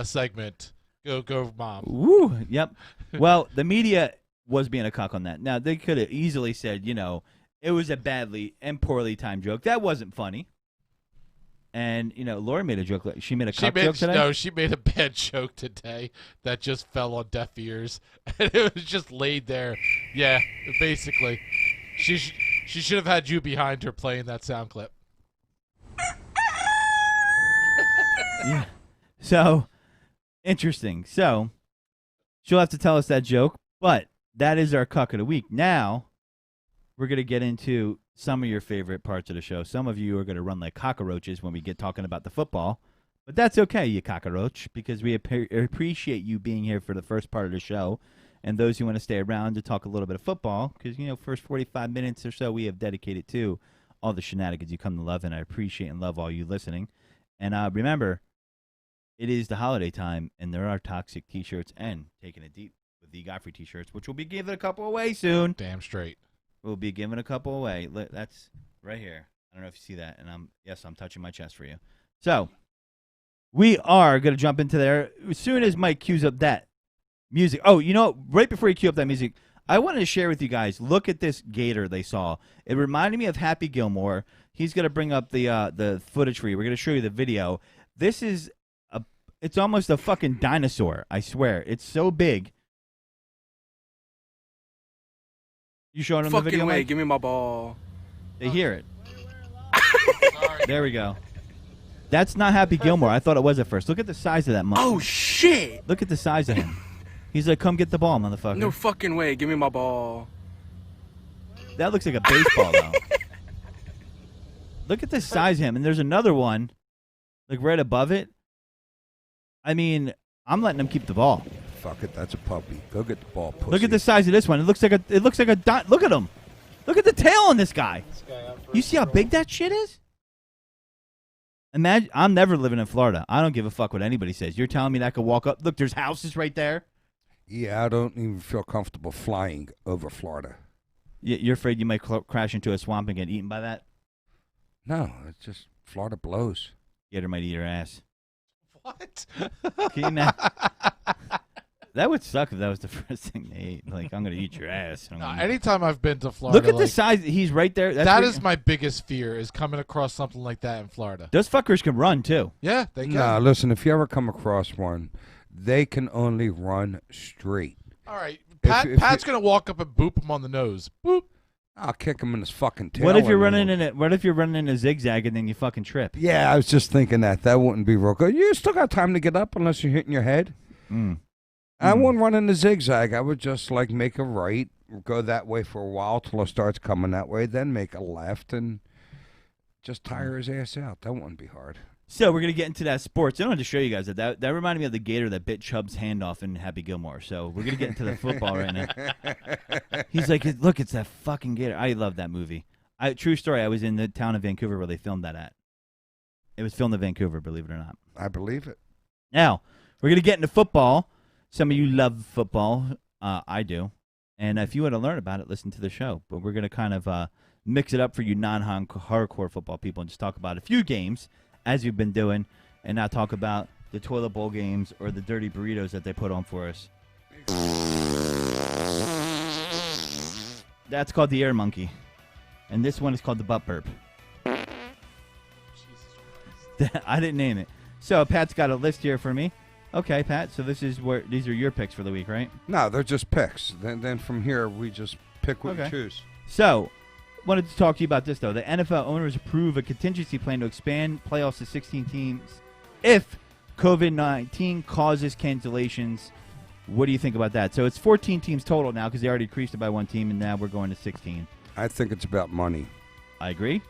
segment. Go, Mom. Woo. Yep. Well, the media was being a cuck on that. Now, they could have easily said, it was a badly and poorly timed joke. That wasn't funny. And, Lori made a joke. She made a cuck joke today? No, she made a bad joke today that just fell on deaf ears. And it was just laid there. Yeah, basically. She should have had you behind her playing that sound clip. Yeah. So, interesting. So, she'll have to tell us that joke. But that is our cuck of the week. Now, we're going to get into some of your favorite parts of the show. Some of you are going to run like cockroaches when we get talking about the football. But that's okay, you cockroach, because we appreciate you being here for the first part of the show. And those who want to stay around to talk a little bit of football, because, first 45 minutes or so we have dedicated to all the shenanigans you come to love, and I appreciate and love all you listening. And remember, it is the holiday time, and there are Toxic T-shirts and Taking It Deep with the Godfrey T-shirts, which we'll be giving a couple away soon. Damn straight. We'll be giving a couple away. That's right here. I don't know if you see that. And I'm touching my chest for you. So, we are going to jump into there as soon as Mike cues up that music. Oh, right before you cue up that music, I wanted to share with you guys, look at this gator they saw. It reminded me of Happy Gilmore. He's going to bring up the footage for you. We're going to show you the video. This is it's almost a fucking dinosaur, I swear. It's so big. You showing them the video, way, Mike? give me my ball. They hear it. There we go. That's not Happy Gilmore. I thought it was at first. Look at the size of that monkey. Oh, shit. Look at the size of him. He's like, come get the ball, motherfucker. No fucking way. Give me my ball. That looks like a baseball, though. Look at the size of him. And there's another one, like right above it. I mean, I'm letting him keep the ball. Fuck it, that's a puppy. Go get the ball, pussy. Look at the size of this one. It looks like a look at him. Look at the tail on this guy. You see how big that shit is? Imagine, I'm never living in Florida. I don't give a fuck what anybody says. You're telling me that I could walk up? Look, there's houses right there. Yeah, I don't even feel comfortable flying over Florida. You're afraid you might crash into a swamp and get eaten by that? No, it's just Florida blows. Gator might eat your ass. What? Can you imagine? That would suck if that was the first thing they ate. Like, I'm going to eat your ass. Anytime I've been to Florida. Look at the size. He's right there. That is my biggest fear, is coming across something like that in Florida. Those fuckers can run, too. Yeah, they can. No, listen, if you ever come across one, they can only run straight. All right. Pat's going to walk up and boop him on the nose. Boop. I'll kick him in his fucking tail. What if you're running in a zigzag and then you fucking trip? Yeah, I was just thinking that. That wouldn't be real good. You still got time to get up unless you're hitting your head. I wouldn't run in the zigzag. I would just like make a right, go that way for a while till it starts coming that way, then make a left and just tire his ass out. That wouldn't be hard. So we're gonna get into that sports. I wanted to show you guys that reminded me of the gator that bit Chubb's hand off in Happy Gilmore. So we're gonna get into the football right now. He's like, look, it's that fucking gator. I love that movie. True story. I was in the town of Vancouver where they filmed that at. It was filmed in Vancouver, believe it or not. I believe it. Now we're gonna get into football. Some of you love football. I do. And if you want to learn about it, listen to the show. But we're gonna kind of mix it up for you non-hardcore football people and just talk about a few games, as you've been doing, and not talk about the toilet bowl games or the dirty burritos that they put on for us. That's called the air monkey. And this one is called the butt burp. I didn't name it. So Pat's got a list here for me. Okay, Pat, so these are your picks for the week, right? No, they're just picks. Then from here, we just pick what we choose. So, wanted to talk to you about this, though. The NFL owners approve a contingency plan to expand playoffs to 16 teams if COVID-19 causes cancellations. What do you think about that? So it's 14 teams total now because they already increased it by one team, and now we're going to 16. I think it's about money. I agree.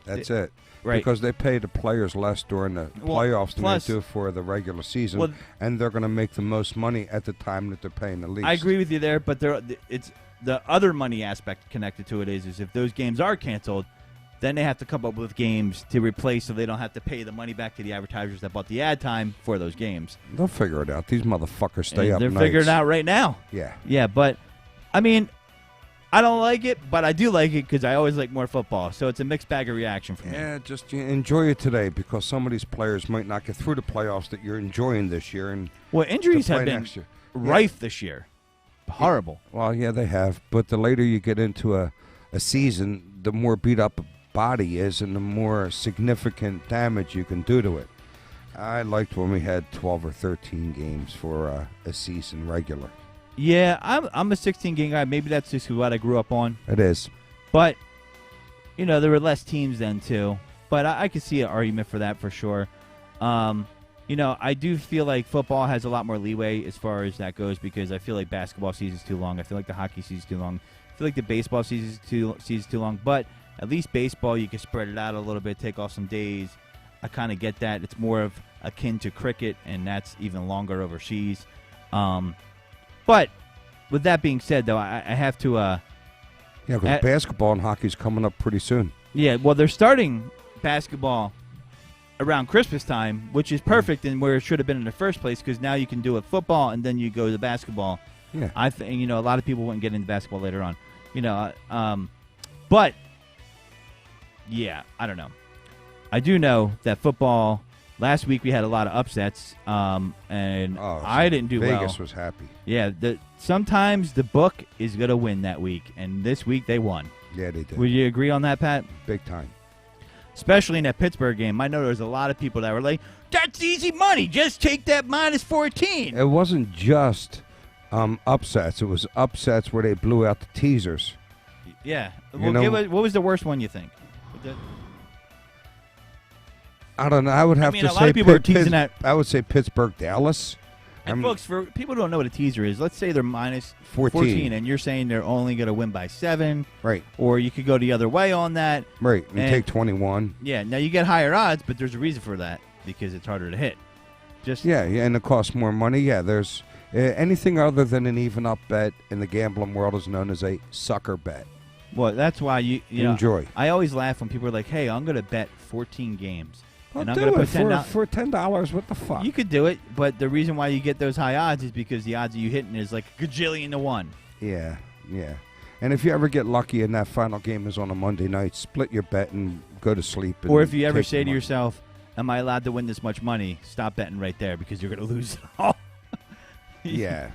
That's it. Right. Because they pay the players less during the playoffs than they do for the regular season, and they're going to make the most money at the time that they're paying the least. I agree with you there, but it's the other money aspect connected to it is if those games are canceled, then they have to come up with games to replace so they don't have to pay the money back to the advertisers that bought the ad time for those games. They'll figure it out. These motherfuckers stay up They're nights. figuring it out right now. Yeah. Yeah, but, I mean, I don't like it, but I do like it because I always like more football. So it's a mixed bag of reaction for me. Yeah, just enjoy it today because some of these players might not get through the playoffs that you're enjoying this year. And well, injuries have been rife this year. Horrible. Yeah. Well, yeah, they have. But the later you get into a season, the more beat up a body is and the more significant damage you can do to it. I liked when we had 12 or 13 games for a season regular. Yeah, I'm a 16-game guy. Maybe that's just what I grew up on. It is. But, you know, there were less teams then, too. But I could see an argument for that for sure. You know, I do feel like football has a lot more leeway as far as that goes because I feel like basketball season's too long. I feel like the hockey season's too long. I feel like the baseball season's too long. But at least baseball, you can spread it out a little bit, take off some days. I kind of get that. It's more of akin to cricket, and that's even longer overseas. But with that being said, though, I have to. Yeah, because basketball and hockey's coming up pretty soon. Yeah, well, they're starting basketball around Christmas time, which is perfect and where it should have been in the first place because now you can do it football and then you go to basketball. Yeah, I think a lot of people wouldn't get into basketball later on. But yeah, I don't know. I do know that football. Last week we had a lot of upsets, and I didn't do well. Vegas was happy. Yeah, sometimes the book is going to win that week, and this week they won. Yeah, they did. Would you agree on that, Pat? Big time. Especially in that Pittsburgh game. I know there was a lot of people that were like, that's easy money. Just take that minus 14. It wasn't just upsets. It was upsets where they blew out the teasers. Yeah. Well, what was the worst one, you think? I don't know. I would have to say a lot of people are teasing that. I would say Pittsburgh, Dallas. And folks, for people who don't know what a teaser is, let's say they're minus 14 and you're saying they're only going to win by 7. Right. Or you could go the other way on that. Right. And take 21. Yeah. Now you get higher odds, but there's a reason for that because it's harder to hit. Yeah, and it costs more money. Yeah, there's anything other than an even up bet in the gambling world is known as a sucker bet. Well, that's why you enjoy. Know, I always laugh when people are like, "Hey, I'm going to bet 14 games." And I'm going to put for $10. What the fuck? You could do it, but the reason why you get those high odds is because the odds of you hitting is like a gajillion to 1. Yeah. And if you ever get lucky and that final game is on a Monday night, split your bet and go to sleep. Or if you ever say to yourself, "Am I allowed to win this much money?" Stop betting right there because you're going to lose it all. Yeah,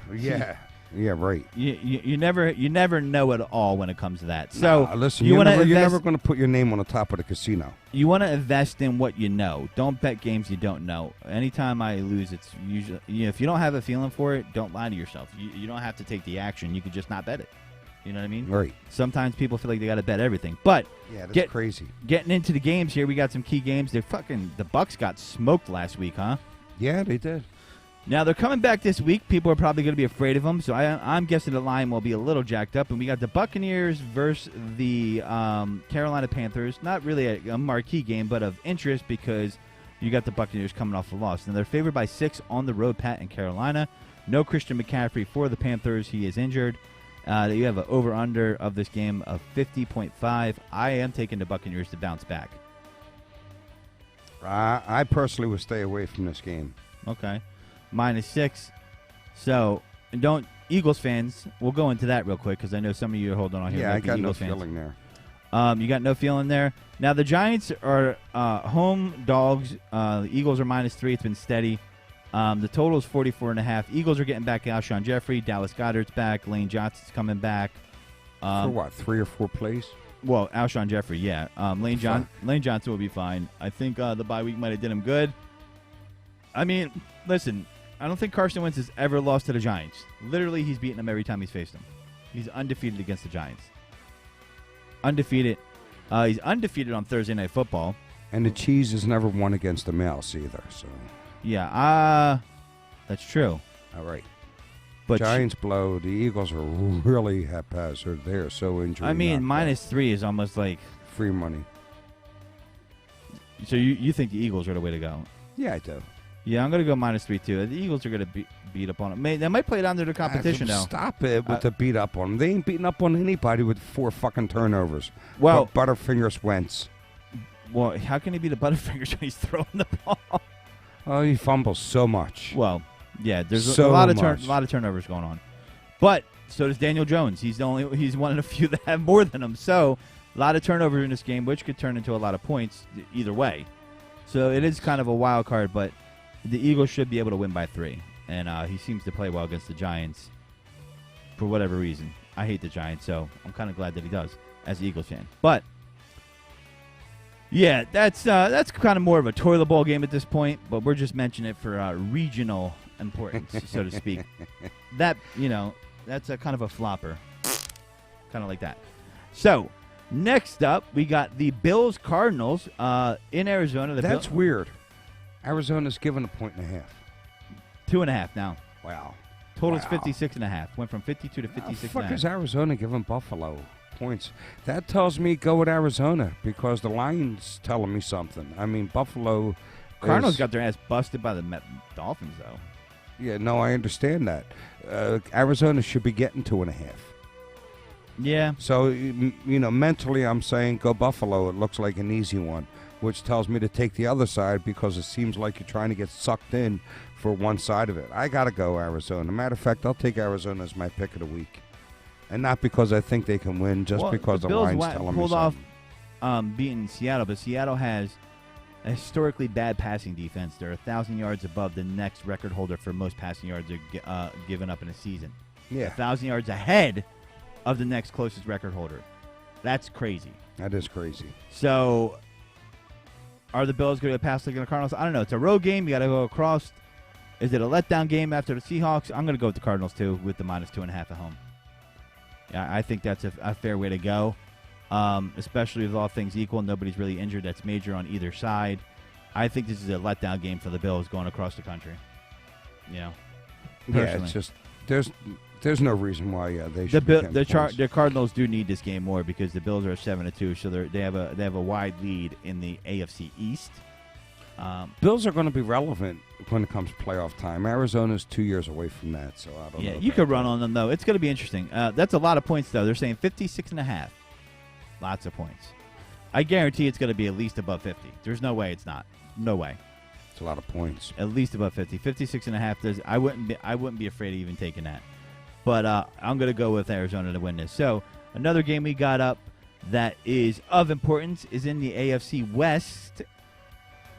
right. You never know it all when it comes to that. So listen, you're never going to put your name on the top of the casino. You want to invest in what you know. Don't bet games you don't know. Anytime I lose, it's usually if you don't have a feeling for it, don't lie to yourself. You don't have to take the action. You could just not bet it. You know what I mean? Right. Sometimes people feel like they got to bet everything, but yeah, that's crazy. Getting into the games here, we got some key games. The Bucs got smoked last week, huh? Yeah, they did. Now they're coming back this week. People are probably going to be afraid of them, so I'm guessing the line will be a little jacked up. And we got the Buccaneers versus the Carolina Panthers. Not really a marquee game, but of interest because you got the Buccaneers coming off a loss. And they're favored by 6 on the road, Pat, in Carolina. No Christian McCaffrey for the Panthers. He is injured. You have an over-under of this game of 50.5. I am taking the Buccaneers to bounce back. I personally would stay away from this game. Okay. -6. So, Eagles fans, we'll go into that real quick because I know some of you are holding on here. Yeah, I got Eagles no fans. feeling there. You got no feeling there. Now, the Giants are home dogs. The Eagles are -3. It's been steady. The total is 44.5. Eagles are getting back Alshon Jeffrey. Dallas Goedert's back. Lane Johnson's coming back. For what, 3 or 4 plays? Well, Alshon Jeffrey, yeah. Lane Johnson will be fine. I think the bye week might have did him good. I mean, listen, I don't think Carson Wentz has ever lost to the Giants. Literally, he's beaten them every time he's faced them. He's undefeated against the Giants. Undefeated. He's undefeated on Thursday Night Football. And the Cheese has never won against the Mouse either, so... Yeah, that's true. All right. But Giants blow. The Eagles are really haphazard. They are so injured. I mean, -3 is almost like... free money. So you think the Eagles are the way to go? Yeah, I do. Yeah, I'm going to go -3 too. The Eagles are going to beat up on them. They might play down to the competition now. Stop it with the beat up on them. They ain't beating up on anybody with 4 fucking turnovers. Well, but Butterfingers Wentz. Well, how can he be the Butterfingers when he's throwing the ball? Oh, he fumbles so much. Well, yeah, there's so a lot of turnovers going on. But so does Daniel Jones. He's one of the few that have more than him. So a lot of turnovers in this game, which could turn into a lot of points either way. So it is kind of a wild card, but the Eagles should be able to win by 3. And he seems to play well against the Giants for whatever reason. I hate the Giants, so I'm kind of glad that he does as an Eagles fan. But yeah, that's kind of more of a toilet bowl game at this point, but we're just mentioning it for regional importance, so to speak. That's a kind of a flopper, kind of like that. So next up, we got the Bills Cardinals in Arizona. That's weird. Arizona's given 1.5. 2.5 now. Wow. Total's 56.5. Went from 52 to 56.5. The fuck is Arizona giving Buffalo points? That tells me go with Arizona because the line's telling me something. I mean, Buffalo. Cardinals got their ass busted by the Dolphins, though. Yeah, no, I understand that. Arizona should be getting 2.5. Yeah. So, mentally I'm saying go Buffalo. It looks like an easy one, which tells me to take the other side because it seems like you're trying to get sucked in for one side of it. I got to go Arizona. Matter of fact, I'll take Arizona as my pick of the week. And not because I think they can win, just because the line's telling me something. Off beating Seattle, but Seattle has a historically bad passing defense. They're 1,000 yards above the next record holder for most passing yards given up in a season. Yeah. 1,000 yards ahead of the next closest record holder. That's crazy. That is crazy. So, are the Bills going to pass like the Cardinals? I don't know. It's a road game. You got to go across. Is it a letdown game after the Seahawks? I'm going to go with the Cardinals, too, with the -2.5 at home. Yeah, I think that's a fair way to go, especially with all things equal. Nobody's really injured that's major on either side. I think this is a letdown game for the Bills going across the country. Yeah, it's just there's no reason why they should. The Cardinals do need this game more because the Bills are 7-2, so they have a wide lead in the AFC East. Bills are going to be relevant when it comes to playoff time. Arizona's 2 years away from that, so I don't know. Yeah, you could run on them, though. It's going to be interesting. That's a lot of points, though. They're saying 56.5. Lots of points. I guarantee it's going to be at least above 50. There's no way it's not. No way. It's a lot of points. At least above 50. 56.5. I wouldn't be afraid of even taking that. But I'm going to go with Arizona to win this. So another game we got up that is of importance is in the NFC West.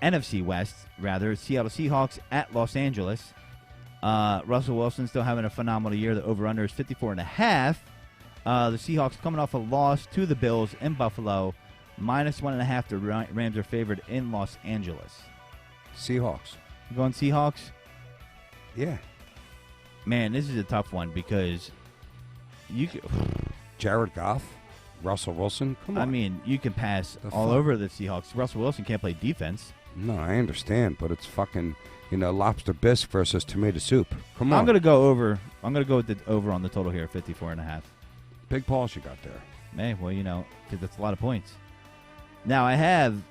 NFC West, rather. Seattle Seahawks at Los Angeles. Russell Wilson still having a phenomenal year. The over-under is 54.5. The Seahawks coming off a loss to the Bills in Buffalo. -1.5. The Rams are favored in Los Angeles. Seahawks. You going Seahawks? Yeah. Man, this is a tough one because you could, Jared Goff, Russell Wilson. Come on. I mean, you can pass all over the Seahawks. Russell Wilson can't play defense. No, I understand, but it's fucking, lobster bisque versus tomato soup. Come on. I'm going to go over. I'm going to go with the over on the total here, 54.5. Big balls you got there. Hey, well, because that's a lot of points. Now, I have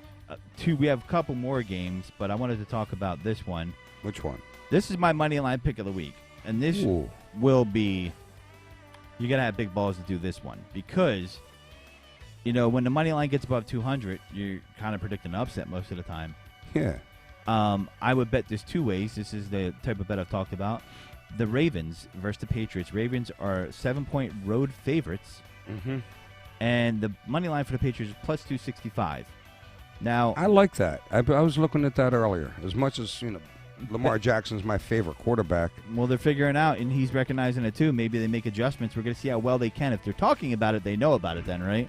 we have a couple more games, but I wanted to talk about this one. Which one? This is my money line pick of the week. And this will be, you got to have big balls to do this one. Because, when the money line gets above 200, you're kind of predicting an upset most of the time. Yeah. I would bet this two ways. This is the type of bet I've talked about. The Ravens versus the Patriots. Ravens are 7-point road favorites. Mm-hmm. And the money line for the Patriots is plus 265. Now, I like that. I was looking at that earlier. As much as, Lamar Jackson's my favorite quarterback. Well, they're figuring out, and he's recognizing it too. Maybe they make adjustments. We're going to see how well they can. If they're talking about it, they know about it then, right?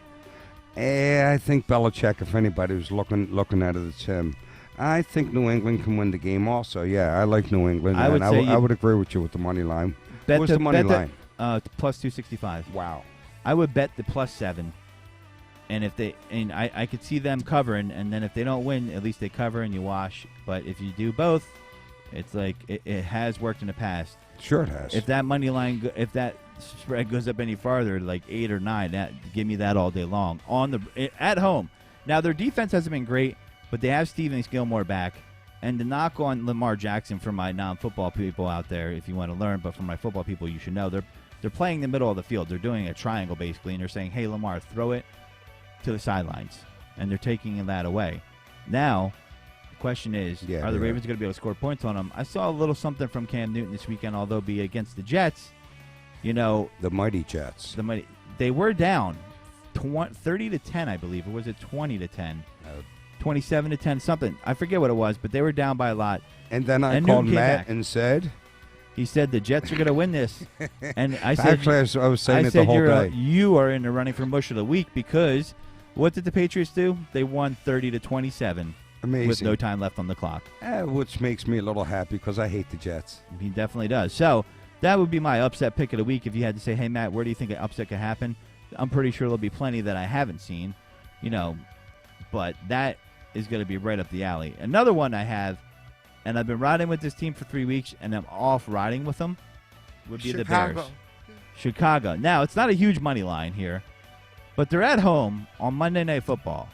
I think Belichick, if anybody was looking at it, it's him. I think New England can win the game also. Yeah, I like New England. I would agree with you with the money line. What's the money line? Plus 265. Wow. I would bet the plus 7. And I could see them covering, and then if they don't win, at least they cover and you wash. But if you do both, it's like it has worked in the past. Sure, it has. If that money line, if that spread goes up any farther, like 8 or 9, give me that all day long at home. Now their defense hasn't been great, but they have Stevens Gilmore back. And the knock on Lamar Jackson for my non-football people out there, if you want to learn, but for my football people, you should know they're playing the middle of the field. They're doing a triangle basically, and they're saying, "Hey, Lamar, throw it to the sidelines," and they're taking that away. Now, the question is, are the Ravens going to be able to score points on them? I saw a little something from Cam Newton this weekend, although be against the Jets. The mighty Jets. They were down 30-10, I believe. Or was it 20-10? 27-10, something. I forget what it was, but they were down by a lot. And then I called Matt and said... He said the Jets are going to win this. And I said... Actually, I was saying it the whole day. You are in the running for mush of the week because what did the Patriots do? They won 30-27. Amazing. With no time left on the clock. Which makes me a little happy because I hate the Jets. He definitely does. So that would be my upset pick of the week if you had to say, hey, Matt, where do you think an upset could happen? I'm pretty sure there'll be plenty that I haven't seen, but that is going to be right up the alley. Another one I have, and I've been riding with this team for 3 weeks, and I'm off riding with them, would be the Bears. Chicago. Now, it's not a huge money line here, but they're at home on Monday Night Football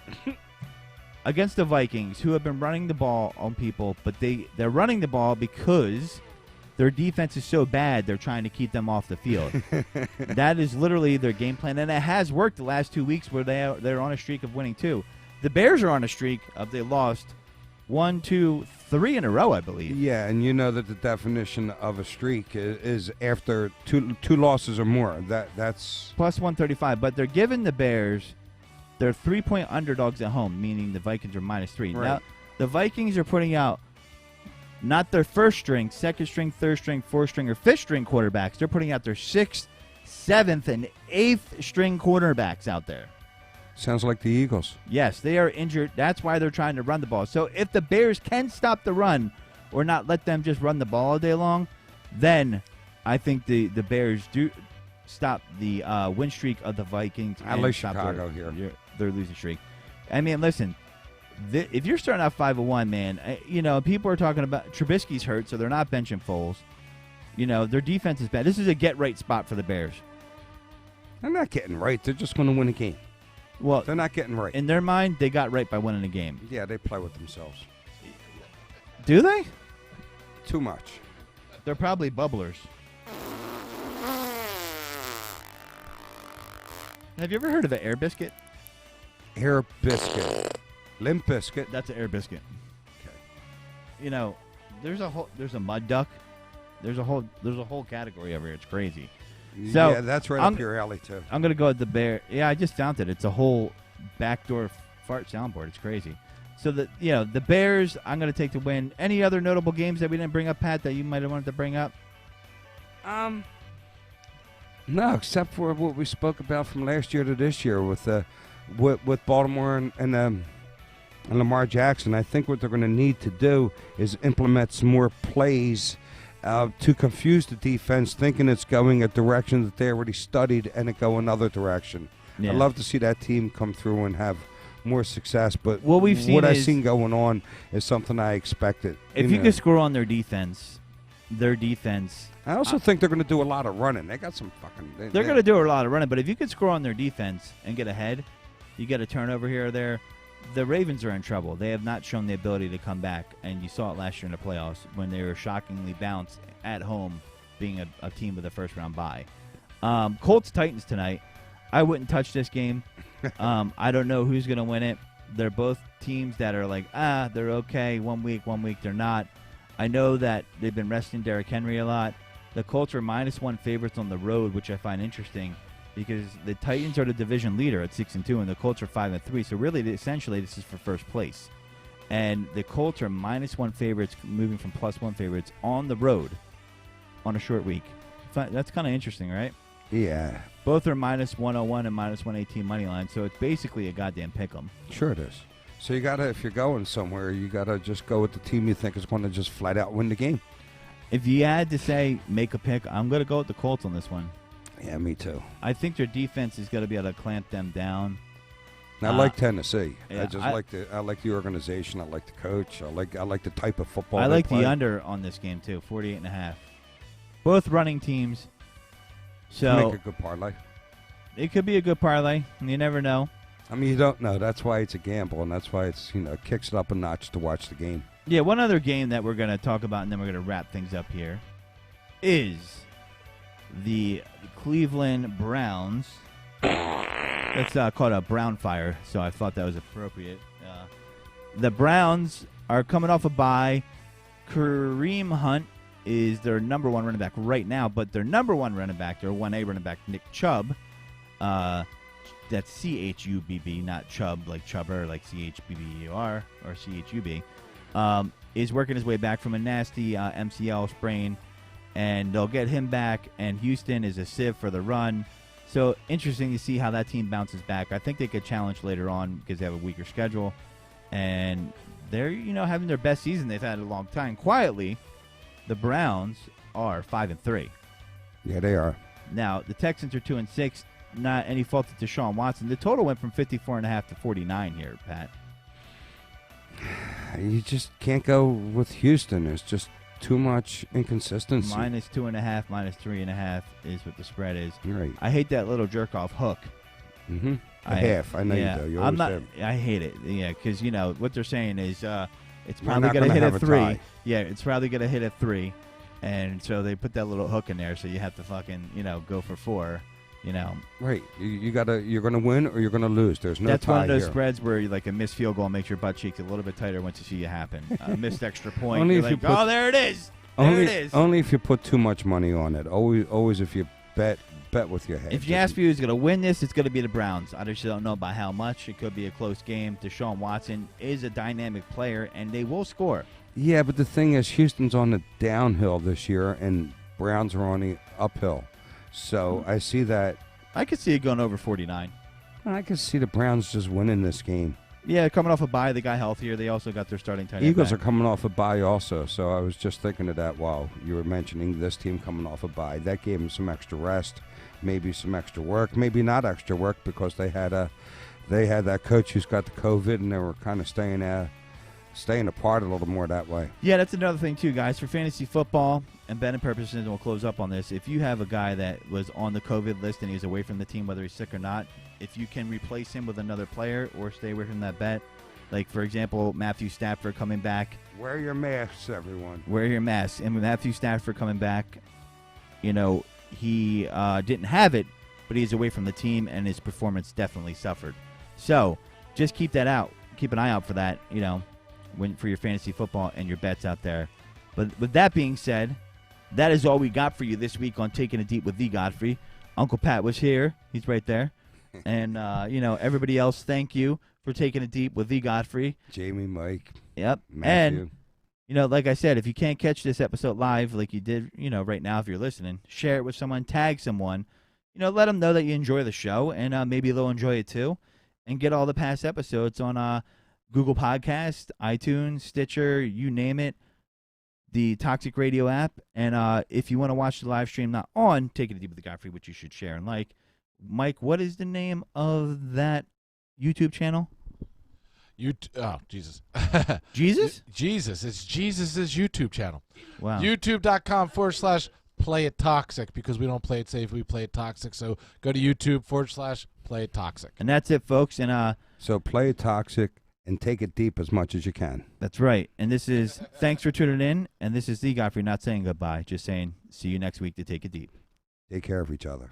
against the Vikings, who have been running the ball on people, but they're running the ball because their defense is so bad they're trying to keep them off the field. That is literally their game plan, and it has worked the last 2 weeks where they're on a streak of winning too. The Bears are on a streak of they lost 1, 2, 3 in a row, I believe. Yeah, and you know that the definition of a streak is after two losses or more. That's plus 135. But they're giving the Bears, they're 3-point underdogs at home, meaning the Vikings are -3. Right. Now, the Vikings are putting out not their first string, second string, third string, fourth string, or fifth string quarterbacks. They're putting out their 6th, 7th, and 8th string quarterbacks out there. Sounds like the Eagles. Yes, they are injured. That's why they're trying to run the ball. So if the Bears can stop the run or not let them just run the ball all day long, then I think the Bears do stop the win streak of the Vikings. I like Chicago here. Their losing streak. I mean, listen, if you're starting out 5-1, man, people are talking about Trubisky's hurt, so they're not benching Foles. Their defense is bad. This is a get-right spot for the Bears. They're not getting right. They're just going to win a game. Well, they're not getting right. In their mind, they got right by winning a game. Yeah, they play with themselves. Do they? Too much. They're probably bubblers. Have you ever heard of an Air Biscuit? Air Biscuit. Limp Biscuit. That's an Air Biscuit. Okay. There's a mud duck. There's a whole category over here. It's crazy. So yeah, that's right up your alley too. I'm gonna go with the Bear. Yeah, I just found it. It's a whole backdoor fart soundboard. It's crazy. So the Bears, I'm going to take the win. Any other notable games that we didn't bring up, Pat, that you might have wanted to bring up? No, except for what we spoke about from last year to this year with Baltimore and Lamar Jackson. I think what they're going to need to do is implement some more plays to confuse the defense, thinking it's going a direction that they already studied and it go another direction. Yeah. I'd love to see that team come through and have more success, but what I've seen going on is something I expected. If you could score on their defense. I also think they're going to do a lot of running. They got some fucking. They're going to do a lot of running, but if you could score on their defense and get ahead, you get a turnover here or there. The Ravens are in trouble. They have not shown the ability to come back, and you saw it last year in the playoffs when they were shockingly bounced at home, being a team with a first-round bye. Colts-Titans tonight. I wouldn't touch this game. I don't know who's going to win it. They're both teams that are like, they're okay. 1 week, they're not. I know that they've been resting Derrick Henry a lot. The Colts are -1 favorites on the road, which I find interesting because the Titans are the division leader at 6-2, and the Colts are 5-3. So really, essentially, this is for first place. And the Colts are -1 favorites, moving from +1 favorites on the road on a short week. That's kind of interesting, right? Yeah. Both are -101 and -118 money line, so it's basically a goddamn pick 'em. Sure it is. So you gotta, if you're going somewhere, you gotta just go with the team you think is going to just flat out win the game. If you had to say make a pick, I'm gonna go with the Colts on this one. Yeah, me too. I think their defense is gonna be able to clamp them down. I like Tennessee. Yeah, I like the organization. I like the coach. I like the type of football. I they like play. the under on this game too, 48.5. Both running teams. So make a good parlay. It could be a good parlay. You never know. I mean, you don't know. That's why it's a gamble, and that's why it's it kicks it up a notch to watch the game. Yeah, one other game that we're going to talk about, and then we're going to wrap things up here, is the Cleveland Browns. It's called a Brown Fire, so I thought that was appropriate. The Browns are coming off a bye. Kareem Hunt is their number one running back right now, but their number one running back, their 1A running back, Nick Chubb, that's C-H-U-B-B, not Chubb like Chubber, like C-H-B-B-U-R or C-H-U-B, is working his way back from a nasty MCL sprain, and they'll get him back, and Houston is a sieve for the run. So interesting to see how that team bounces back. I think they could challenge later on because they have a weaker schedule, and they're having their best season they've had in a long time. Quietly, the Browns are 5-3. Yeah, they are. Now the Texans are 2-6. Not any fault to Deshaun Watson. The total went from 54.5 to 49 here, Pat. You just can't go with Houston. There's just too much inconsistency. -2.5, -3.5 is what the spread is. Right. I hate that little jerk-off hook. Mm-hmm. Half. I know you do. You always do. I hate it. Yeah, because what they're saying is it's We're probably not going to gonna hit have a a 3. tie. Yeah, it's probably going to hit a 3, and so they put that little hook in there, so you have to fucking go for 4. Right. You're gonna win or you're gonna lose. There's no That's tie one of those here. spreads where a missed field goal makes your butt cheeks a little bit tighter once you see it happen. A missed extra point. Only You're if you like, put- oh, there it is. There it is. Only if you put too much money on it. Always if you bet with your head. If you ask me who's going to win this, it's going to be the Browns. I just don't know by how much. It could be a close game. Deshaun Watson is a dynamic player, and they will score. Yeah, but the thing is, Houston's on the downhill this year, and Browns are on the uphill. So I see that. I could see it going over 49. I can see the Browns just winning this game. Yeah, coming off a bye, they got healthier. They also got their starting tight end Eagles back. are coming off a bye also, so I was just thinking of that while you were mentioning this team coming off a bye. That gave them some extra rest, maybe some extra work, maybe not extra work because they had that coach who's got the COVID and they were kind of staying apart a little more that way. Yeah, that's another thing too, guys. For fantasy football and betting purposes, and we'll close up on this. If you have a guy that was on the COVID list and he's away from the team, whether he's sick or not, if you can replace him with another player or stay away from that bet, like for example, Matthew Stafford coming back. Wear your masks, everyone. Wear your masks. And with Matthew Stafford coming back, he didn't have it, but he's away from the team, and his performance definitely suffered. So just keep that out. Keep an eye out for that, for your fantasy football and your bets out there. But with that being said, that is all we got for you this week on Taking It Deep with the Godfrey. Uncle Pat was here. He's right there. And, everybody else, thank you for taking it deep with the Godfrey. Jamie, Mike. Yep. Matthew. And, like I said, if you can't catch this episode live like you did, right now if you're listening, share it with someone, tag someone. Let them know that you enjoy the show, and maybe they'll enjoy it too. And get all the past episodes on Google Podcast, iTunes, Stitcher, you name it, the Toxic Radio app. And if you want to watch the live stream not on Taking It Deep with the Godfrey, which you should share and like, Mike, what is the name of that YouTube channel? Oh, Jesus. Jesus? Jesus. It's Jesus' YouTube channel. Wow. YouTube.com/play it toxic, because we don't play it safe, we play it toxic. So go to YouTube/play it toxic. And that's it, folks. And so play it toxic and take it deep as much as you can. That's right. And this is, thanks for tuning in. And this is the Godfrey, not saying goodbye, just saying see you next week to Take It Deep. Take care of each other.